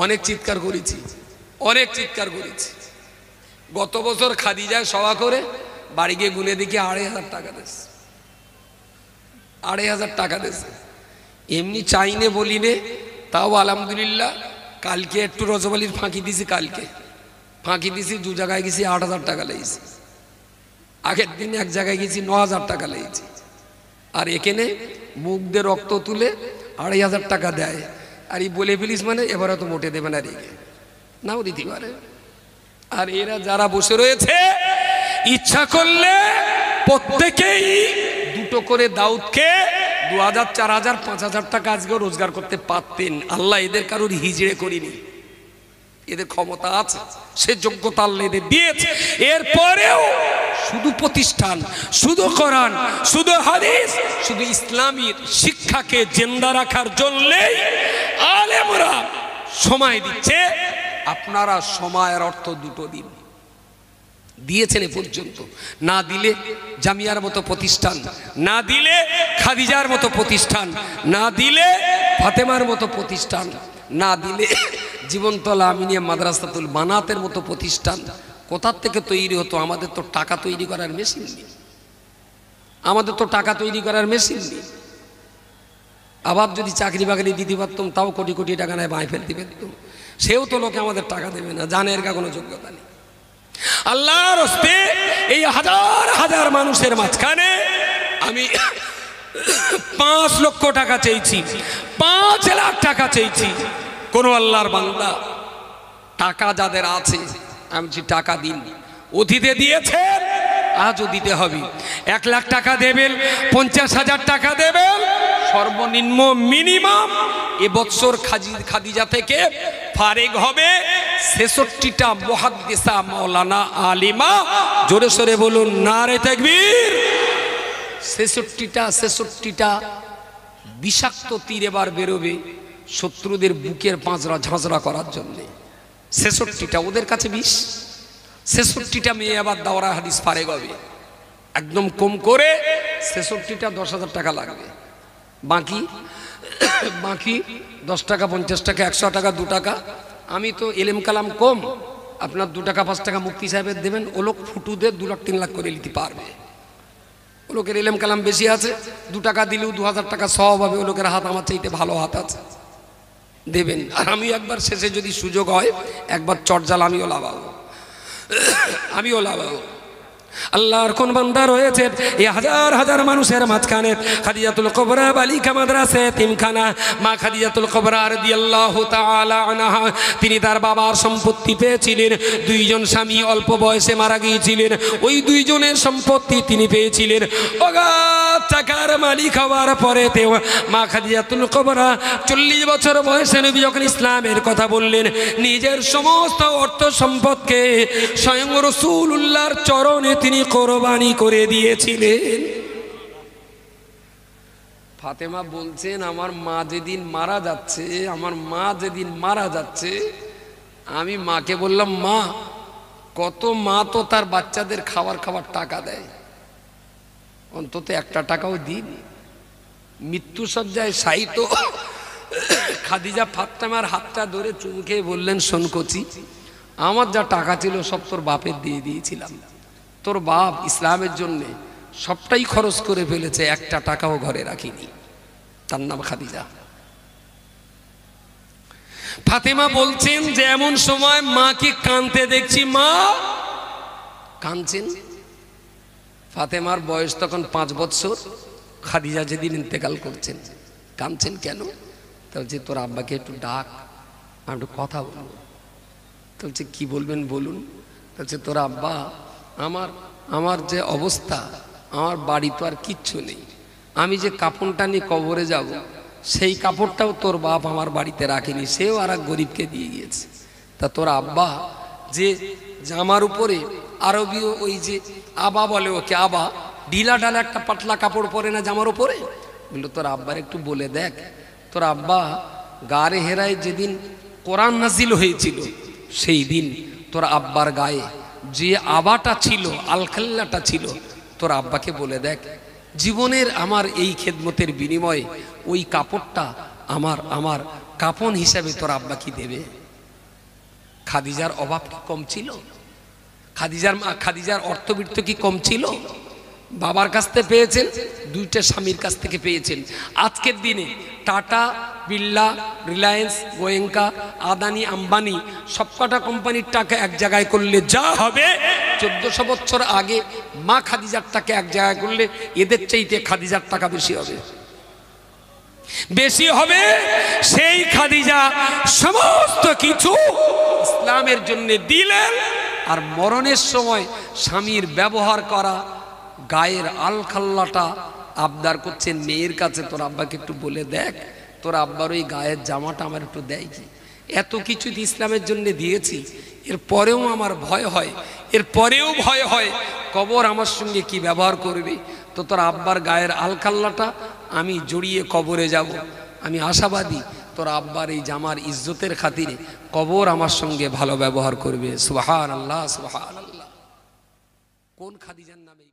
অনেক চিৎকার করেছি, অনেক চিৎকার করেছি। গত বছর খাদিজায় সভা করে বাড়ি গিয়ে গুনে দেখি 2500 টাকা দিয়েছে, 2500 টাকা দিয়েছে। এমনি চাইনে বলি নে, তাও আলহামদুলিল্লাহ কালকে একটু রজবালির ফাঁকি দিছি, কালকে ফাঁকি দিছি 2 জায়গায় গেছি 8000 টাকা লেগেছি, আগের দিন এক জায়গায় গেছি 9000 টাকা লেগেছি। আর এখানে মুখ দিয়ে রক্ত তুলে 2500 টাকা দেয়। আর এই বলে ফেলিস মানে এবারে তো মোটে দেবে না, রেগে নাও দিতে পারে। আর এরা যারা বসে রয়েছে ইচ্ছা করলে প্রত্যেকেই 2টো করে দাউদকে 2000, 4000, 5000 টাকা আজকেও রোজগার করতে পারতেন। আল্লাহ এদের কারোর হিজড়ে করিনি, এদের ক্ষমতা আছে, সে যোগ্যতা আল্লাহ এদের দিয়েছে। এরপরেও শুধু প্রতিষ্ঠান, শুধু কোরআন, শুধু হাদিস, শুধু ইসলামী শিক্ষাকে জিন্দা রাখার জন্যই আলেমরা সময় দিচ্ছে। আপনারা সময়ের অর্থ 2টো দিন দিয়েছেন এ পর্যন্ত। না দিলে জামিয়ার মতো প্রতিষ্ঠান, না দিলে খাদিজার মতো প্রতিষ্ঠান, না দিলে ফাতেমার মতো প্রতিষ্ঠান, না দিলে জীবনতলা আমিনিয়া মাদ্রাসাতুল বানাতের মতো প্রতিষ্ঠান কোথার থেকে তৈরি হতো? আমাদের তো টাকা তৈরি করার মেশিন নেই, আমাদের তো টাকা তৈরি করার মেশিন নেই। আবার যদি চাকরি বাকরি দিতে পারতাম তাও কোটি কোটি টাকা নেয় বাঁয় ফেলতে পারতাম, সেও তো লোকে আমাদের টাকা দেবে না, জানে এর কোনো যোগ্যতা নেই। আল্লাহর হস্তে এই হাজার হাজার মানুষের মাঝখানে আমি 5 লক্ষ টাকা চেয়েছি, 5 লাখ টাকা চেয়েছি। কোন আল্লাহর বান্দা টাকা যাদের আছে আমি টাকা দিন, অতীতে দিয়েছেন আজও দিতে হবে। 1 লাখ টাকা দেবেন, 50,000 টাকা দেবেন, সর্বনিম্ন মিনিমাম এবছর খাদিজা থেকে ফারেগ হবে 66টা মুহাদ্দিসা মাওলানা আলিমা। জোরে সোরে বলুন নারে তাকবীর। 66টা বিষাক্ত তীর এবার বেরোবে শত্রুদের বুকের পাঁজরা ঝাঁঝরা করার জন্য। 66টা ওদের কাছে বিষ, 66টা মেয়ে আবার দাওরা হাদিস ফারেগ হবে। একদম কম করে 66টা 10,000 টাকা লাগবে, বাকি 10 টাকা, 50 টাকা, 100 টাকা, 2 টাকা। আমি তো এলেম কালাম কম, আপনার 2 টাকা 5 টাকা মুফতি সাহেবের দেবেন, ও লোক ফুটুদের 2 লাখ 3 লাখ করে নিতে পারবে। ও লোকের এলেম কালাম বেশি আছে, 2 টাকা দিলেও 2000 টাকা সওয়াব হবে। ও লোকের হাত আমার চাইতে ভালো হাত আছে, দেবেন। আর আমি একবার শেষে যদি সুযোগ হয় একবার চটজাল আমিও লাভাবো, আমিও লাভাবো। আল্লাহর কোন বান্দা রয়েছে এই হাজার হাজার মানুষের মাঝখানে? খাদিজাতুল কুবরা বালিকা মাদ্রাসা এতিমখানা মা খাদিজাতুল কুবরা রাদিয়াল্লাহু তাআলা আনহা, তিনি তার বাবার সম্পত্তি পেয়েছিলেন। 2 জন স্বামী অল্প বয়সে মারা গিয়েছিলেন, ওই 2 জনের সম্পত্তি তিনি পেয়েছিলেন। অগাধ টাকার মালিক হওয়ার পরেতেও মা খাদিজাতুল কুবরা 40 বছর বয়সে নবী যখন ইসলামের কথা বললেন, নিজের সমস্ত অর্থ সম্পদকে স্বয়ং রাসূলুল্লাহর চরণে তিনি কোরবানি করে দিয়েছিলেন। ফাতেমা বলছেন, আমার মা যেদিন মারা যাচ্ছে আমি মাকে বললাম, মা কত মা তো তার বাচ্চাদের খাবার টাকা দেয়, অন্তত 1টা টাকাও দিন। মৃত্যু সজ্জায় শায়িত খাদিজা ফাতেমার হাতটা ধরে চুমকে বললেন, শোন কচি, আমার যা টাকা ছিল সব তোর বাপের দিয়ে দিয়েছিলাম, তোর বাপ ইসলামের জন্য সবটাই খরচ করে ফেলেছে, 1টা টাকাও ঘরে রাখিনি। তার নাম খাদিজা। ফাতেমা বলছেন যে এমন সময় মাকে কাঁদতে দেখছি, মা কাঁদছেন। ফাতেমার বয়স তখন 5 বছর। খাদিজা যেদিন ইন্তেকাল করছেন, কাঁদছেন কেন? বলছে তোর আব্বাকে একটু ডাক, আমি একটু কথা বলবো। বলছে কি বলবেন বলুন। বলছে তোর আব্বা, আমার যে অবস্থা, আমার বাড়ি তো আর কিচ্ছু নেই, আমি যে কাপড়টা নিয়ে কবরে যাব, সেই কাপড়টাও তোর বাপ আমার বাড়িতে রাখেনি, সেও আর এক গরিবকে দিয়ে গিয়েছে। তা তোর আব্বা যে জামার উপরে আরবীয় ওই যে আবা বলে, ওকে আবা, ঢিলা ঢালা একটা পাতলা কাপড় পরে না জামার উপরে, বললো তোর আব্বার একটু বলে দেখ, তোর আব্বা গারে হেরায় যেদিন কোরআন নাজিল হয়েছিল, সেই দিন তোর আব্বার গায়ে যে আবাটা ছিল, আলখাল্লাটা ছিল, তোর আব্বাকে বলে দেখ জীবনের আমার এই খেদমতের বিনিময়ে ওই কাপড়টা আমার কাপন হিসাবে তোর আব্বা কি দেবে। খাদিজার অভাব কি কম ছিল? খাদিজার অর্থবিত্ত কি কম ছিল? বাবার কাছ থেকে পেয়েছেন, 2টা স্বামীর কাছ থেকে পেয়েছেন। আজকের দিনে টাটা, বিড়লা, রিলায়েন্স, গোয়েঙ্কা, আদানি, আম্বানি সবকটা কোম্পানির টাকা এক জায়গায় করলে যা হবে, 1400 বছর আগে মা খাদিজার টাকা এক জায়গায় করলে এদের চাইতে খাদিজার টাকা বেশি হবে, বেশি হবে। সেই খাদিজা সমস্ত কিছু ইসলামের জন্য দিলেন। আর মরণের সময় স্বামীর ব্যবহার করা গায়ের আলখাল্লাটা আবদার করছেন মেয়ের কাছে, তোর আব্বাকে একটু বলে দেখ, তোর আব্বার ওই গায়ের জামাটা আমার একটু দেয় কি। এত কিছু ইসলামের জন্য দিয়েছি, এরপরেও আমার ভয় হয়, এরপরেও ভয় হয় কবর আমার সঙ্গে কি ব্যবহার করবে। তো তোর আব্বার গায়ের আলখাল্লাটা আমি জড়িয়ে কবরে যাব, আমি আশাবাদী তোর আব্বার এই জামার ইজ্জতের খাতিরে কবর আমার সঙ্গে ভালো ব্যবহার করবে। সুবহানাল্লাহ, সুবহানাল্লাহ। কোন খাদিজার নামে